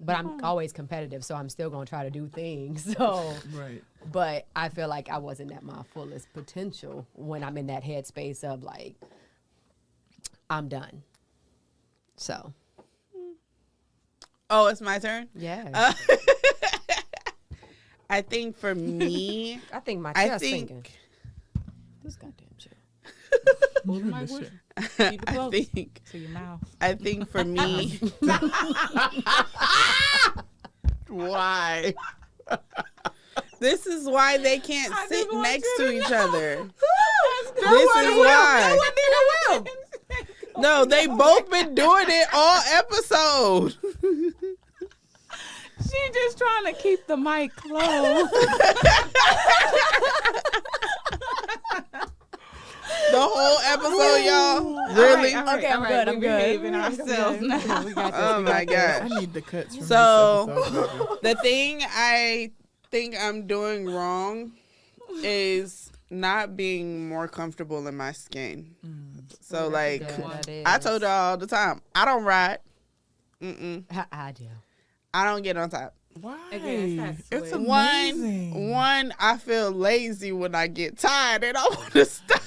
S3: But I'm always competitive, so I'm still going to try to do things. So,
S5: right.
S3: But I feel like I wasn't at my fullest potential when I'm in that headspace of like, I'm done. So.
S2: Oh, it's my turn?
S3: Yeah.
S2: I think for me,
S3: I think my chest thinking. This goddamn shit.
S4: Hold my wood. Keep it close to your mouth.
S2: I think for me.
S5: Why?
S2: This is why they can't sit next to each other. This is why. No, they both been doing it all episode.
S4: She just trying to keep the mic closed.
S2: The whole episode, y'all. Really?
S3: All right, okay, I'm good. I'm
S4: behaving ourselves now.
S2: Oh my gosh.
S5: I need the cuts from
S2: So,
S5: this episode,
S2: the thing I think I'm doing wrong is not being more comfortable in my skin. So, like, I told y'all all the time, I don't ride.
S3: I do.
S2: I don't get on top.
S5: Why?
S4: It's
S5: amazing.
S2: One, I feel lazy when I get tired and I want to stop.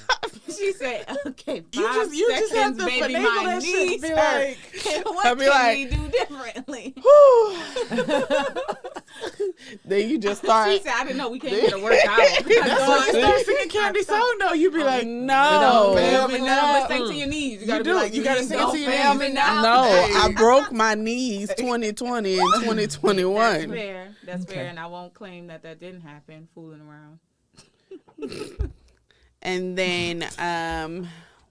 S4: She said, "Okay,
S5: You just have to
S4: baby,
S5: finagle
S4: my
S5: that shit.
S4: knees
S5: Be
S4: hurt.
S5: like,
S4: What
S2: I'll be
S4: can
S2: like,
S4: we do differently?"
S2: Then you just start.
S4: She said, "I didn't know we can't get a workout."
S5: That's why you start singing Candy song though. You be like,
S2: No,
S4: But sing to your knees. You gotta be like,
S5: you gotta sing
S4: don't
S5: to your
S4: fail
S5: knees.
S4: me now.
S2: No,
S5: Hey.
S2: I broke my knees 2020 and 2021.
S4: That's fair. That's
S5: Okay.
S4: fair, and I won't claim that didn't happen. Fooling around.
S2: And then,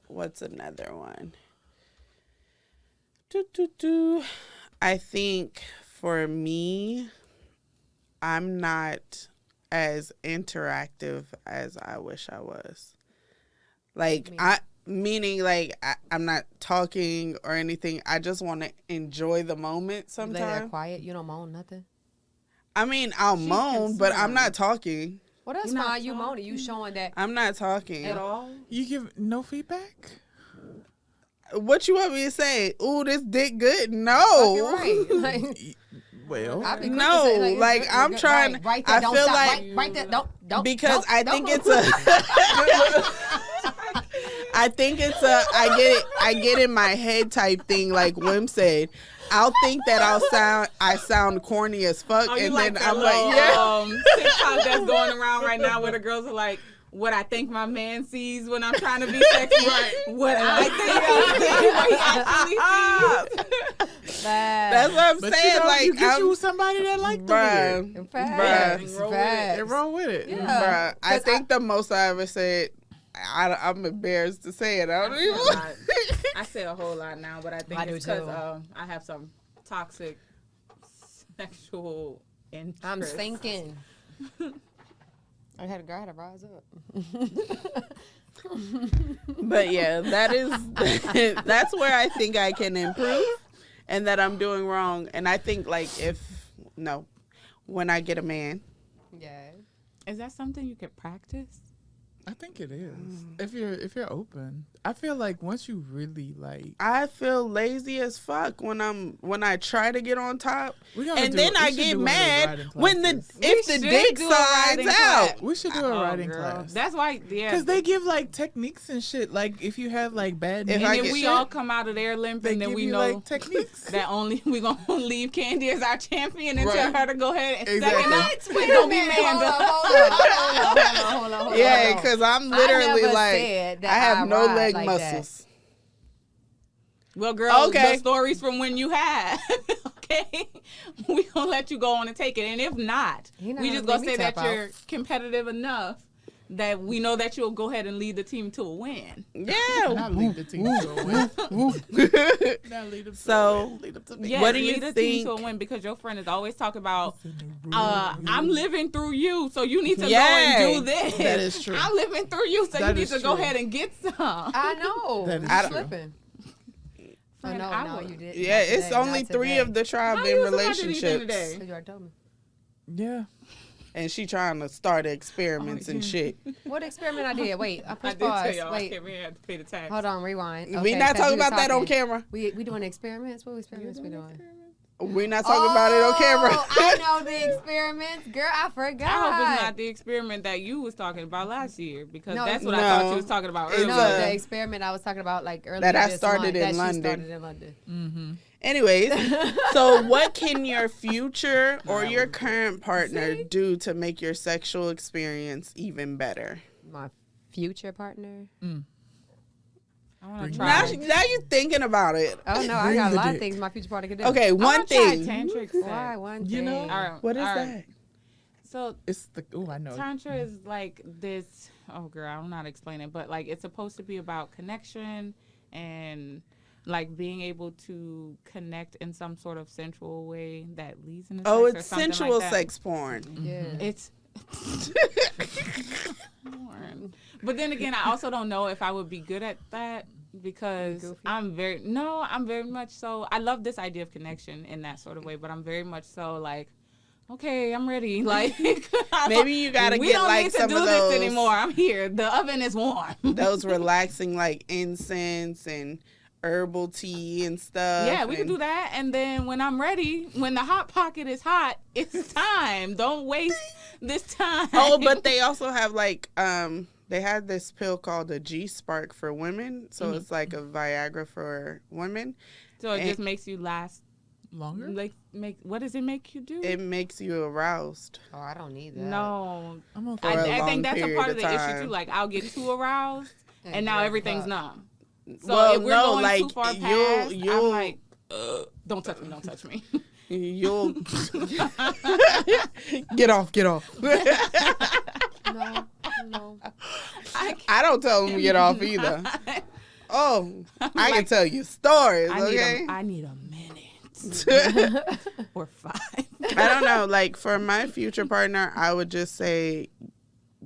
S2: what's another one? I think for me, I'm not as interactive as I wish I was. Like, I'm not talking or anything. I just want to enjoy the moment
S3: You lay there
S2: sometimes.
S3: quiet. You don't moan nothing.
S2: I mean, I'll moan, but I'm not talking.
S3: Well, that's
S4: You're not
S3: fine. You moaning. You showing that
S2: I'm not talking.
S4: At all?
S5: you give no feedback.
S2: What you want me to say? Ooh, this dick good? No.
S3: you're right. Like,
S5: Well,
S3: I be quick to
S2: No,
S3: say,
S2: like,
S3: it's
S2: I'm
S3: good.
S2: trying.
S3: Right there,
S2: I
S3: don't
S2: feel
S3: stop.
S2: like
S3: Right there, don't.
S2: because
S3: don't,
S2: I
S3: don't
S2: think
S3: move.
S2: it's I think it's a I get in my head type thing, like Wim said. I'll think that I sound corny as fuck,
S4: Oh, you
S2: and
S4: like
S2: then
S4: that
S2: I'm
S4: little,
S2: like, yeah.
S4: TikTok that's going around right now where the girls are like, what I think my man sees when I'm trying to be sexy, what I think he sees.
S2: That's what I'm
S5: but
S2: saying.
S5: you know,
S2: Like,
S5: you get you somebody that like the weird.
S3: Facts.
S2: Bruh.
S3: Facts.
S5: They roll with it.
S3: Yeah.
S2: Bruh, I think the most I ever said. I'm embarrassed to say it. I don't even.
S4: I say a whole lot now, but I think it's because I have some toxic sexual interest.
S3: I'm thinking. I had to rise up.
S2: But yeah, that's where I think I can improve, and that I'm doing wrong. And I think like when I get a man,
S3: Yeah.
S4: Is that something you could practice?
S5: I think it is. If you're open. I feel like once you really like,
S2: I feel lazy as fuck when I try to get on top, and
S5: we
S2: then I
S5: should
S2: get
S5: do one of those
S2: mad
S5: riding
S2: when
S5: classes.
S2: if the dick
S4: do a
S2: slides
S4: riding
S2: out.
S4: class.
S5: We should do a riding class.
S4: That's why, yeah.
S5: Because they give like techniques and shit. Like if you have like bad
S2: If
S5: knees
S2: I
S4: And then
S2: get
S4: we
S2: shit,
S4: all come out of there limping,
S5: they
S4: and then
S5: give
S4: we
S5: you
S4: know
S5: like techniques.
S4: that only we gonna leave Candy as our champion and tell
S2: Right.
S4: her to go ahead and
S5: Exactly.
S4: second nights. We gonna be Amanda.
S3: Hold on.
S2: yeah, because I'm literally
S3: never
S2: like
S3: said that
S2: I have no
S3: ride
S2: leg
S3: like
S2: muscles.
S4: Well, girl, the stories from when you had. Okay, we gonna let you go on and take it, and if not, we just gonna say that you're competitive enough that we know that you'll go ahead and lead the team to a win.
S2: Yeah,
S5: not lead the team to a win. Not lead them
S2: so
S5: lead them to me.
S4: Yes,
S2: what do you
S4: lead the
S2: think?
S4: team to a win, because your friend is always talking about, I'm living through you, so you need to go and do this.
S5: That is true.
S4: I'm living through you, so you need to go ahead and get some.
S3: I know.
S5: That is true.
S3: Slipping.
S4: Friend,
S3: no, you didn't.
S2: Yeah, it's only 3 of the tribe in relationships.
S3: You already told me.
S5: Yeah.
S2: And she trying to start experiments and shit.
S3: What experiment I did? Wait, I
S4: I
S3: pushed
S4: did
S3: pause.
S4: tell y'all,
S3: Wait,
S4: we had to pay the tax.
S3: hold on, rewind.
S2: We
S3: Okay,
S2: not
S3: 'cause
S2: talking
S3: you was
S2: about that on
S3: talking.
S2: camera.
S3: We doing experiments? What experiments we doing?
S2: We're not talking about it on camera.
S3: I know the experiments. Girl, I forgot.
S4: I hope it's not the experiment that you was talking about last year, because
S3: No,
S4: that's what I
S2: no.
S4: thought you was talking about earlier.
S3: No, the experiment I was talking about like earlier
S2: That I
S3: this
S2: started
S3: month,
S2: in
S3: that
S2: London.
S3: She started in London.
S5: Mm-hmm.
S2: Anyways, so what can your future or your current partner do to make your sexual experience even better?
S3: My future partner.
S4: I want to
S2: Now,
S4: try.
S2: now you're thinking about it.
S3: Oh no, I
S5: Bring
S3: got a
S5: the
S3: lot of
S5: dick.
S3: things my future partner could do.
S2: Okay,
S4: I
S2: one
S4: wanna try
S2: thing.
S4: tantric sex.
S3: Why one
S5: You
S3: thing?
S5: know?
S4: All right,
S2: What is
S4: all right.
S2: that?
S4: So
S5: It's the I know.
S4: Tantra is like this. Oh, girl, I'm not explaining, but like it's supposed to be about connection and like being able to connect in some sort of sensual way that leads into
S2: Oh,
S4: sex or
S2: it's
S4: something
S2: sensual
S4: like that.
S2: sex porn.
S3: Yeah.
S4: It's porn. But then again, I also don't know if I would be good at that, because
S3: Goofy?
S4: I'm very much so. I love this idea of connection in that sort of way, but I'm very much so like, okay, I'm ready. Like
S2: Maybe you gotta
S4: we
S2: get
S4: don't
S2: like
S4: need to
S2: some
S4: do
S2: of
S4: this
S2: those
S4: anymore. I'm here. The oven is warm.
S2: those relaxing like incense and herbal tea and stuff.
S4: Yeah, we can do that. And then when I'm ready, when the hot pocket is hot, it's time. Don't waste this time.
S2: Oh, but they also have like they had this pill called the G Spark for women. So it's like a Viagra for women.
S4: so it just makes you last
S5: Longer?
S4: like what does it make you do?
S2: It makes you aroused.
S3: Oh, I don't need that.
S4: No.
S5: I'm on
S2: For a
S4: I
S2: long
S4: think that's a
S2: period
S4: part of
S2: of
S4: the issue
S2: time.
S4: too. Like I'll get too aroused and now
S3: you're
S4: everything's
S3: fucked.
S4: numb. So
S2: Well,
S4: if we're
S2: no,
S4: going
S2: like,
S4: too far
S2: you'll-
S4: past,
S2: you'll-
S4: I'm like, don't touch me.
S2: You'll get off.
S3: No.
S2: I don't tell them to get off either. Oh, I can tell you stories, okay?
S4: I need a minute or 5.
S2: I don't know. Like for my future partner, I would just say,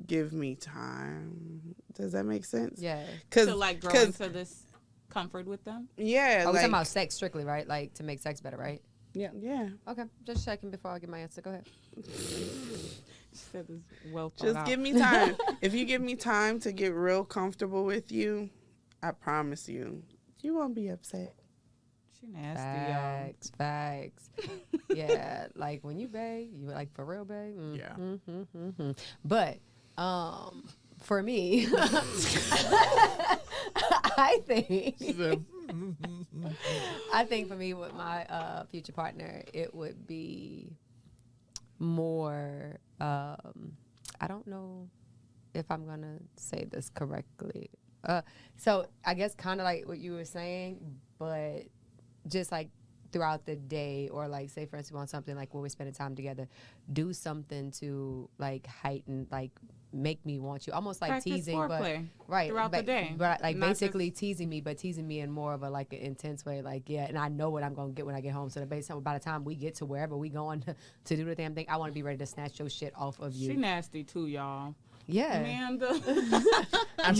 S2: give me time. Does that make sense?
S3: Yeah.
S2: Cause,
S4: To like grow
S2: 'cause-
S4: into this comfort with them.
S2: yeah,
S3: Oh, we're
S2: like,
S3: talking about sex strictly, right? Like to make sex better, right?
S2: yeah.
S3: Okay, just checking before I get my answer. Go ahead.
S4: She said this well thought
S2: Just
S4: out.
S2: give me time. If you give me time to get real comfortable with you, I promise you won't be upset.
S4: She nasty, y'all.
S3: Facts. Yeah, like when you bae, you like for real bae.
S5: Yeah.
S3: But for me, I think for me with my future partner, it would be more. I don't know if I'm gonna say this correctly. So I guess kind of like what you were saying, but just like throughout the day, or like say for instance on something like when we're spending time together, do something to like heighten, like make me want you, almost like
S4: Practice
S3: teasing,
S4: foreplay
S3: but right
S4: throughout the day,
S3: but like
S4: not
S3: basically teasing me, but teasing me in more of a like an intense way, like yeah, and I know what I'm gonna get when I get home. So that basically by the time we get to wherever we going to do the damn thing, I want to be ready to snatch your shit off of you.
S4: She nasty too, y'all.
S3: Yeah.
S4: Amanda.
S5: I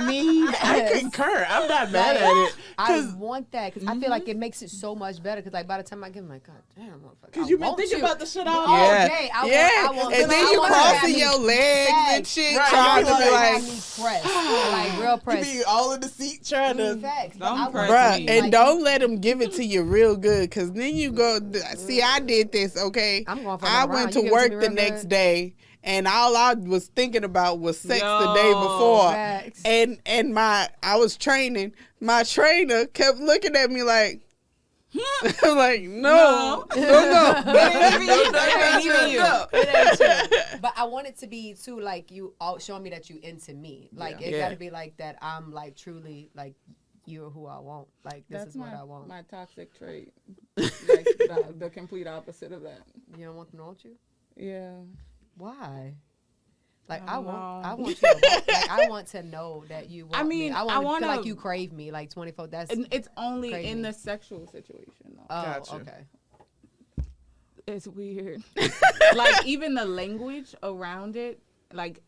S5: mean, I
S3: Yes.
S5: concur. I'm not mad
S3: Like,
S5: at it.
S3: I want that because I feel like it makes it so much better. Because like by the time I get, I'm like, God damn, motherfucker.
S5: Because
S3: I
S5: you've been
S3: want
S5: thinking
S3: you.
S5: about the shit all
S2: Yeah,
S3: day. I
S2: yeah.
S3: want,
S2: and then
S3: I
S2: you
S3: want to have
S2: crossing
S3: me
S2: your legs and
S3: facts.
S2: shit,
S5: Right,
S2: trying to
S5: you
S2: be
S5: like-
S2: like,
S3: have me pressed, like real
S5: You
S3: pressed.
S5: be all in the seat trying to.
S3: Facts.
S4: Don't
S3: But I
S4: press
S3: want-
S4: me.
S2: bruh, and
S3: like,
S2: don't let them give it to you real good, because then you go, see, I did this, okay?
S3: I'm going for
S2: I
S3: another
S2: went
S3: round.
S2: to
S3: You give it to
S2: work
S3: me
S2: the
S3: real
S2: next
S3: good?
S2: day, and all I was thinking about was sex the day
S4: Yo,
S2: before.
S3: Facts.
S2: And I was training. My trainer kept looking at me like, I'm like, no.
S3: It ain't true. But I want it to be too like you all showing me that you into me. Like it
S2: Yeah.
S3: gotta be like that. I'm like truly like you're who I want. Like this is what I want.
S4: My toxic trait. Like the complete opposite of that.
S3: You don't want them to want you?
S4: Yeah.
S3: Why? Like I want you I want to know that you want me. I want to feel like you crave me like 24.
S4: It's only in the sexual situation though.
S3: Oh,
S5: Gotcha.
S3: okay.
S4: It's weird. Like even the language around it. Like,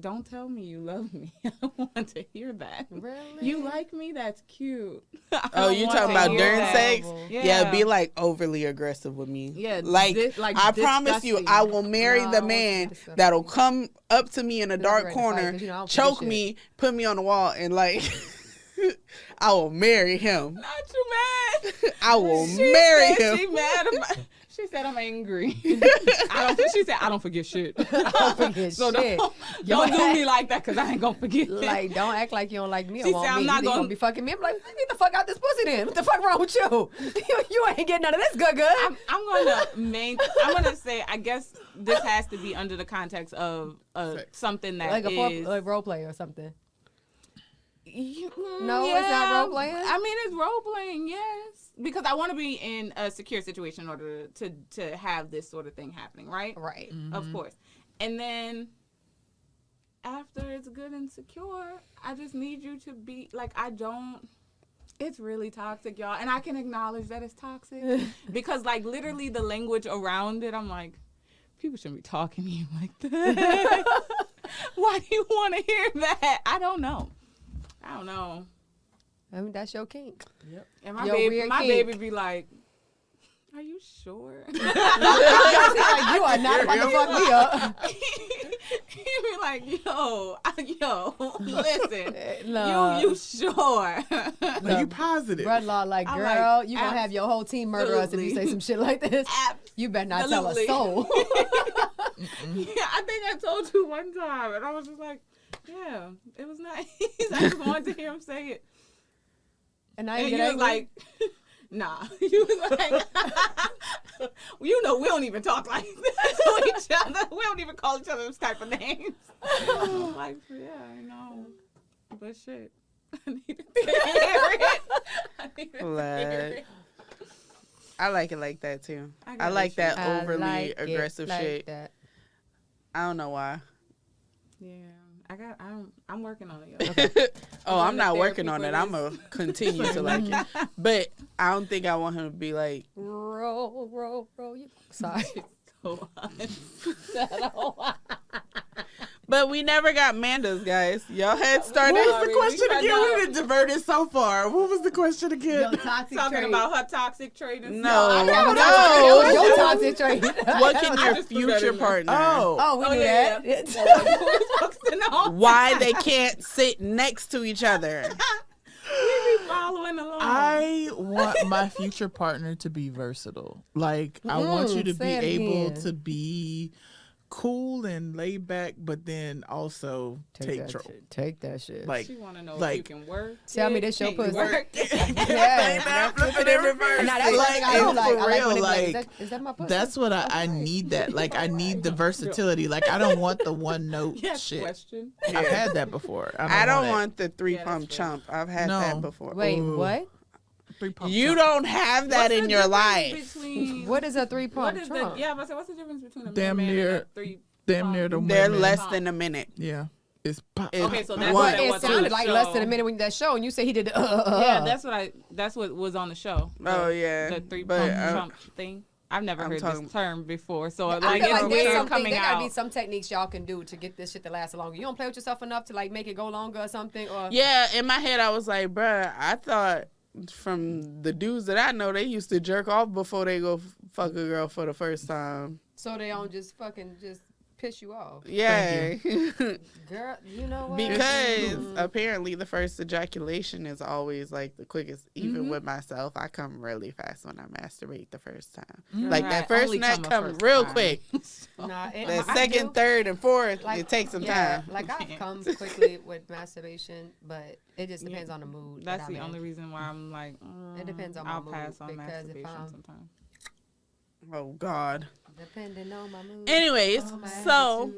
S4: don't tell me you love me. I don't want to hear that.
S3: Really?
S4: You like me? That's cute.
S2: Oh, you talking about during sex?
S4: Yeah,
S2: be like overly aggressive with me.
S4: Yeah,
S2: like I promise you, I will marry the man that'll come up to me in a dark corner, choke me, put me on the wall, and like I will marry him.
S4: Not you mad?
S2: I will marry him.
S4: She mad about. She said I'm angry. She said I don't forget shit.
S3: I don't forget
S4: so
S3: shit.
S4: Don't do me like that because I ain't gonna forget.
S3: Like don't act like you don't like me or
S4: She
S3: want
S4: said,
S3: me.
S4: I'm not
S3: You gonna be fucking me. I'm like, get the fuck out this pussy then. What the fuck wrong with you? You ain't getting none of this good. I'm gonna say I guess this has to be under the context of something that like
S4: is
S3: like role play or something.
S4: No,
S3: it's not role playing.
S4: I mean, it's role playing, yes, because I want to be in a secure situation in order to have this sort of thing happening, right?
S3: Right.
S4: Mm-hmm. Of course. And then after it's good and secure, I just need you to be like it's really toxic, y'all, and I can acknowledge that it's toxic because like literally the language around it, I'm like, people shouldn't be talking to you like that. Why do you want to hear that? I don't know.
S3: I mean, that's your kink.
S4: Yep. And my baby be like, are you sure?
S3: Like, you are not about to fuck me up.
S4: He be like, yo, listen.
S3: No.
S4: You sure?
S5: Are you positive?
S3: Brother, like,
S4: I'm
S3: girl,
S4: like,
S3: you gonna have your whole team murder us if you say some shit like this. You better not tell a soul.
S4: Yeah, I think I told you one time, and I was just like, yeah, it was nice. I just wanted to hear him say it.
S3: And
S4: you was like, nah. You was like, you know, we don't even talk like this to each other. We don't even call each other those type of names. I'm like, yeah, I know. But shit, I need to hear it.
S2: I like it like that too. I like that overly aggressive shit.
S3: That.
S2: I don't know why.
S4: Yeah. I'm working on it. Okay.
S2: I'm not working on it. I'm gonna continue to like it, but I don't think I want him to be like
S3: roll. You sorry.
S2: But we never got Manda's, guys. Y'all had started.
S5: What was the question again? We didn't divert it so far. What was the question again?
S4: Talking about her toxic trait.
S2: No.
S3: Your toxic trait.
S2: What can your future partner?
S3: We knew that.
S2: Yeah. Why they can't sit next to each other?
S4: We be following along.
S5: I want my future partner to be versatile. Like I want you to be able to be cool and laid back, but then also take control.
S3: Take that shit.
S5: Like,
S4: she want to know if you can work.
S3: Tell me this your pussy.
S5: Yeah. Flip it in reverse.
S3: And now that's like, I don't like.
S5: For real, like,
S3: is that my pussy?
S5: That's what I need. That like I need the versatility. Like I don't want the one note shit.
S4: Question.
S5: I've had that before.
S2: I don't want the 3-pump chump. I've had that before.
S3: Wait, what?
S2: You don't have that in your life.
S3: What is a 3-pump trump?
S4: What's the difference between a
S5: damn
S4: man
S5: near
S4: and a 3-pump?
S5: Damn near the
S2: They're
S5: women.
S2: less than a minute.
S5: Yeah. It's
S4: okay, so that's
S2: what
S3: it sounded like less than a minute when that show, and you said he did.
S4: Yeah, that's what was on the show.
S2: The
S4: 3-pump trump thing. I've never heard this term before, so
S3: I
S4: like
S3: feel
S4: it's
S3: like
S4: weird coming
S3: there
S4: out.
S3: gotta be some techniques y'all can do to get this shit to last longer. You don't play with yourself enough to like make it go longer or something, or
S2: in my head I was like, bruh, I thought from the dudes that I know, they used to jerk off before they go fuck a girl for the first time.
S3: So they don't just fucking just piss you off.
S2: Yeah.
S3: Girl, you know what?
S2: Because apparently the first ejaculation is always like the quickest. Even with myself, I come really fast when I masturbate the first time. Like that first nut comes real quick. The second, third, and fourth, it takes some time.
S3: Like I've come quickly with masturbation, but it just depends on the mood.
S4: That's the only reason why I'm like,
S3: it depends on my mood.
S4: I'll pass on
S3: because
S4: masturbation sometimes.
S2: Oh God.
S3: Depending on my mood.
S2: Anyways, so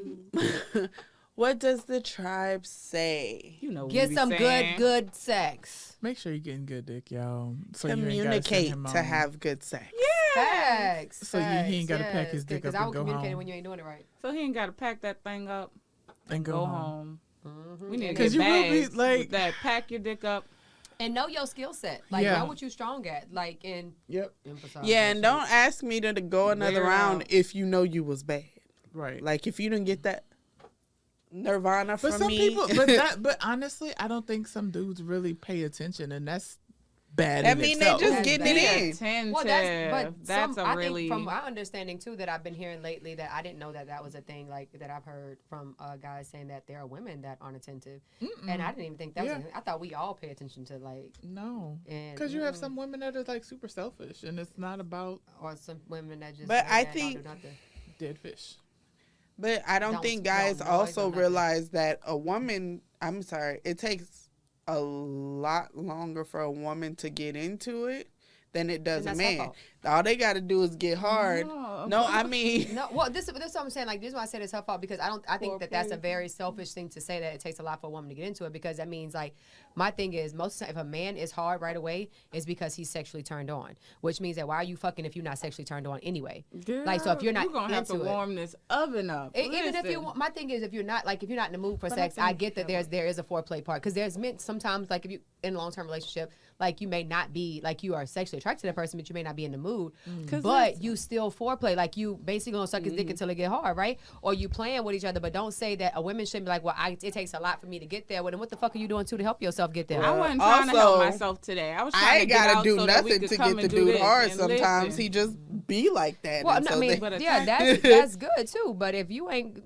S2: What does the tribe say?
S4: You know,
S3: get some good sex.
S5: Make sure you're getting good dick, y'all. So
S2: Communicate to have good sex.
S3: Facts.
S5: So he ain't got to pack his dick up
S3: I
S5: and
S3: will
S5: go
S3: communicate
S5: home.
S3: when you ain't doing it right.
S4: So he ain't got to pack that thing up
S5: And go home.
S3: Mm-hmm.
S4: We need to
S5: Because
S4: get
S5: you will be
S4: bags
S5: like
S4: that. Pack your dick up.
S3: And know your skill set. Like,
S5: Yeah.
S3: know what you strong at. Like, and emphasize
S2: Yeah,
S3: that
S2: and
S3: shit.
S2: don't ask me to go another round if you know you was bad.
S5: right.
S2: Like, if you didn't get that Nirvana
S5: But
S2: from
S5: some
S2: me.
S5: people, but honestly, I don't think some dudes really pay attention, and that's bad.
S2: I
S5: in
S2: mean,
S5: itself.
S2: they just
S3: That's
S2: getting
S3: bad.
S2: it in.
S4: Attentive.
S3: Well,
S4: that's
S3: I
S4: really.
S3: think from my understanding too that I've been hearing lately that I didn't know that was a thing like that I've heard from guys saying that there are women that aren't attentive, and I didn't even think that was. I thought we all pay attention to like
S5: No,
S3: and
S5: because you have some women that are like super selfish, and it's not about
S3: or some women that just.
S2: But
S3: say
S2: I
S3: that
S2: think-
S3: don't do nothing.
S5: dead fish.
S2: But I don't think guys
S3: noise
S2: also
S3: or nothing.
S2: realize that a woman, I'm sorry, it takes a lot longer for a woman to get into it than it does a
S3: And that's her
S2: man.
S3: fault.
S2: All they got to do is get hard. No, I mean,
S3: No, well, this is what I'm saying. Like, this is why I said it's her fault because I think that's a very selfish thing to say that it takes a lot for a woman to get into it because that means like my thing is most of the time if a man is hard right away it's because he's sexually turned on, which means that why are you fucking if you're not sexually turned on anyway? Like, so if you're not
S4: you're gonna have to
S3: into it-
S4: warm this oven up.
S3: Even if you,
S4: Listen.
S3: my thing is, if you're not in the mood for
S4: But
S3: sex,
S4: I
S3: I
S4: think
S3: get that
S4: that
S3: there is a foreplay part because there's men sometimes like if you in a long term relationship, like you may not be like you are sexually attracted to that person, but you may not be in the mood, but you still foreplay, like you basically gonna suck his dick until it get hard, right? Or you playing with each other, but don't say that a woman shouldn't be like, well, it takes a lot for me to get there. Well, then what the fuck are you doing too to help yourself get there?
S4: I wasn't trying to help
S2: Also,
S4: myself today. I was
S2: I
S4: trying
S2: ain't
S4: to get
S2: gotta
S4: out
S2: do
S4: so that we
S2: nothing
S4: could
S2: to
S4: come
S2: get the
S4: and do
S2: dude
S4: this
S2: hard.
S4: and
S2: Sometimes
S4: listen.
S2: he just be like that.
S3: Well,
S2: until they-
S4: But
S3: that's good too. But if you ain't,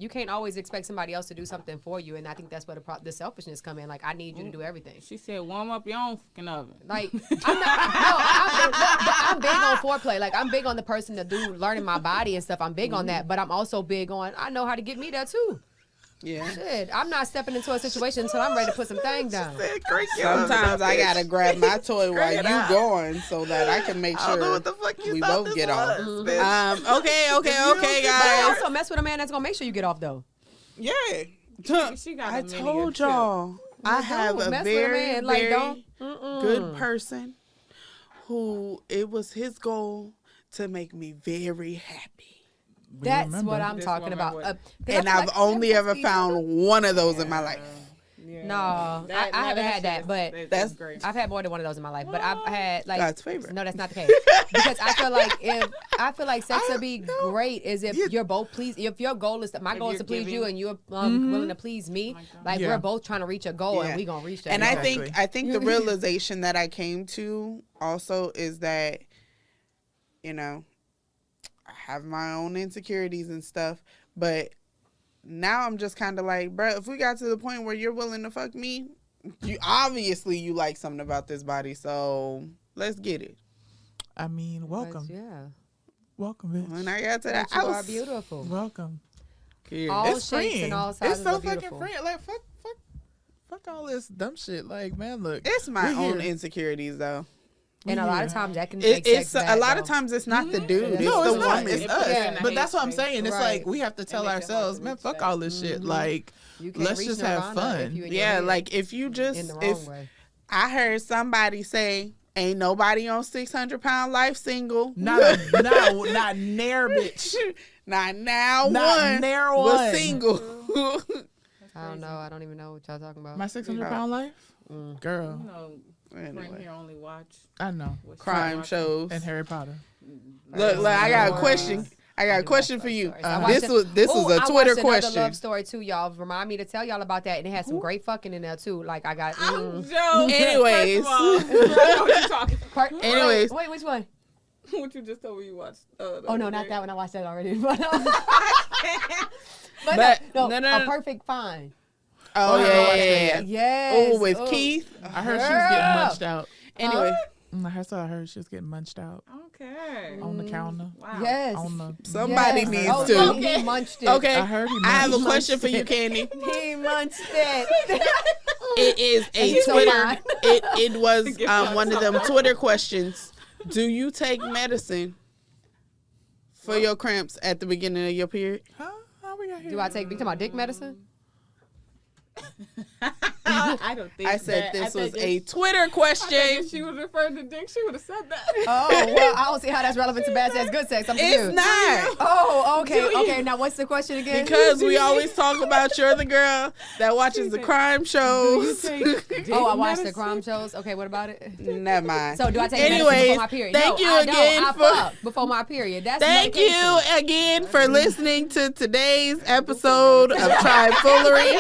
S3: you can't always expect somebody else to do something for you, and I think that's where the selfishness come in. Like, I need you to do everything.
S4: She said, warm up your own fucking oven.
S3: Like, I'm big on foreplay. Like, I'm big on the person to do learning my body and stuff. I'm big on that, but I'm also big on I know how to get me there too.
S2: yeah.
S3: Shit, I'm not stepping into a situation until I'm ready to put some thing down.
S2: Sometimes I gotta grab my toy while you going so that I can make sure we both get off. Okay,
S3: But
S2: guys.
S3: also mess with a man that's gonna make sure you get off though.
S2: Yeah.
S4: She got
S2: I
S4: a mini
S2: told
S4: tip.
S2: y'all I have
S3: Don't
S2: a
S3: mess with a
S2: very,
S3: man. Like,
S2: very
S3: don't.
S2: good person who it was his goal to make me very happy.
S3: That's
S5: remember.
S3: what I'm
S4: This
S3: talking
S4: woman
S3: about.
S4: would-
S3: 'Cause I
S2: And
S3: feel
S2: I've
S3: like
S2: only
S3: men
S2: ever
S3: must be-
S2: found one of those in my life.
S4: Yeah.
S3: No, I haven't had that, but
S2: That's
S4: great.
S3: I've had more than one of those in my life. But I've had like
S2: God's favorite.
S3: No, that's not the case. Because I feel like sex would be great is if you're both pleased. If your goal is my goal is to
S4: you're
S3: please you
S4: giving-
S3: and you're willing to please me, like
S5: Yeah.
S3: we're both trying to reach a goal
S2: Yeah.
S3: and we gonna reach that.
S2: And
S3: goal.
S2: I think the realization that I came to also is that, you know, I have my own insecurities and stuff, but now I'm just kind of like, bro, if we got to the point where you're willing to fuck me, you obviously you like something about this body, so let's get it.
S5: I mean, welcome,
S3: Yeah.
S5: welcome, bitch.
S2: When I got to the
S3: You are
S2: house,
S3: beautiful.
S5: Welcome.
S2: here.
S3: All
S5: It's
S3: shapes
S5: freeing.
S3: and all sizes
S5: It's so
S3: are
S5: fucking
S3: beautiful.
S5: freeing. Like fuck all this dumb shit. Like, man, look,
S2: It's my
S5: we
S2: own
S5: here.
S2: insecurities though.
S3: And a lot
S5: Yeah.
S3: of times that can make
S2: It's
S3: sex
S2: a
S3: bad,
S2: lot
S3: though.
S2: of times it's not the dude, it's
S5: No,
S2: the
S5: it's not.
S2: woman.
S5: It's
S4: It
S5: us.
S4: puts you in a
S5: But that's what I'm
S4: headspace.
S5: saying. It's
S3: Right.
S5: like we have to tell
S4: makes it hard to
S5: ourselves, man,
S4: reach
S5: fuck
S4: that.
S5: all this shit. Like,
S3: You can't
S5: let's
S3: reach
S5: just have
S3: nirvana
S5: fun.
S3: if you in your
S2: Yeah,
S3: head
S2: like if you
S3: in
S2: just
S3: the wrong
S2: if
S3: way.
S2: I heard somebody say, "Ain't nobody on 600-pound life single."
S5: not nair, bitch.
S2: Not now.
S5: Not
S2: one
S5: near
S2: was
S5: one.
S2: single.
S3: I don't know. I don't even know what y'all talking about.
S5: My 600-pound life, girl.
S4: You know, friend
S2: Anyway,
S4: here only watch
S5: I know.
S4: what she
S2: crime
S4: watch.
S2: shows.
S5: And Harry Potter.
S2: Look, I got a question. I got a question for you. This was
S3: Ooh,
S2: a
S3: I
S2: Twitter
S3: watched
S2: question.
S3: Another love story too, y'all. Remind me to tell y'all about that, and it had some great fucking in there too. Like I got.
S4: Joe,
S2: Anyways.
S4: first of all, I know what you're talking.
S2: Anyways.
S3: wait, which one?
S4: What you just told me you watched.
S3: Oh no, not that one. I watched that already. But
S2: But-
S3: no,
S2: no.
S3: A Perfect Fine.
S2: Oh yeah.
S3: Yes.
S2: Oh, with Keith.
S5: I heard she was getting
S3: Girl.
S5: munched out.
S2: Anyway,
S5: I heard she was getting munched out
S4: Okay.
S5: on the counter.
S4: Wow.
S3: Yes.
S5: On the.
S2: somebody
S3: Yes.
S2: needs
S3: Oh,
S2: to.
S3: no, he munched it.
S2: Okay,
S5: I heard he
S2: I have a
S5: munched
S2: question for you,
S3: it.
S2: Candy.
S3: He munched it.
S2: It is a
S3: He's so
S2: Twitter.
S3: fine.
S2: It was one of them Twitter questions. Do you take medicine for your cramps at the beginning of your period?
S5: Huh? How we
S3: Do I take? You talking about dick medicine?
S4: I don't think
S2: I said
S4: that.
S2: this
S4: I
S2: was
S4: think
S2: a
S4: if-
S2: Twitter
S4: I think
S2: question.
S4: if she was referring to dick, she would have said that.
S3: Oh, well, I don't see how that's relevant to bad sex, good sex. I'm confused.
S2: It's not.
S3: Oh, okay. Okay, now what's the question again?
S2: Because we always talk about you're the girl that watches the crime shows.
S3: Oh, I watch the crime shows. Okay, what about it?
S2: Never mind.
S3: So do I take medicine
S2: Anyways,
S3: before my period?
S2: thank
S3: No,
S2: you
S3: I don't.
S2: again
S3: I
S2: for
S3: fuck before my period. That's
S2: thank
S3: medication.
S2: you again for listening to today's episode of Tribe Foolery.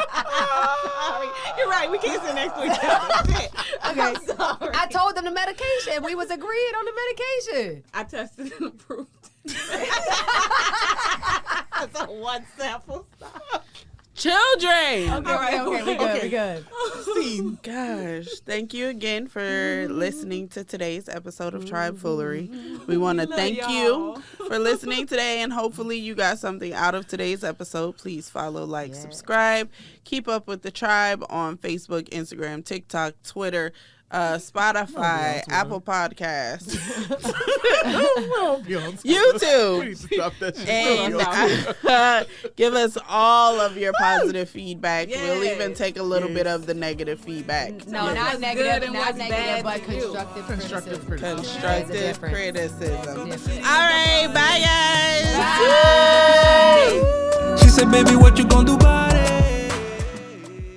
S4: Sorry. You're right. We can't sit next to each other. Shit.
S3: Okay.
S4: I'm sorry.
S3: I told them the medication. We was agreed on the medication.
S4: I tested and approved. That's a one sample. Stop.
S2: Children.
S3: Okay, we good.
S5: Scene.
S2: Gosh, thank you again for listening to today's episode of Tribe Foolery. We want to thank you for listening today, and hopefully you got something out of today's episode. Please follow, like, subscribe. Keep up with the Tribe on Facebook, Instagram, TikTok, Twitter, Spotify, Apple Podcasts, YouTube.
S5: Please stop that shit.
S2: And give us all of your positive feedback.
S4: Yes.
S2: We'll even take a little bit of the negative feedback.
S3: No, not
S4: What's
S3: negative,
S4: good and
S3: not
S4: what's
S3: negative,
S4: bad
S3: but
S4: to you.
S3: constructive criticism.
S2: Constructive
S3: There's a difference.
S2: criticism.
S3: Difference.
S2: All right, bye guys.
S3: Bye.
S2: Woo!
S1: She said, baby, what you gonna do, bye?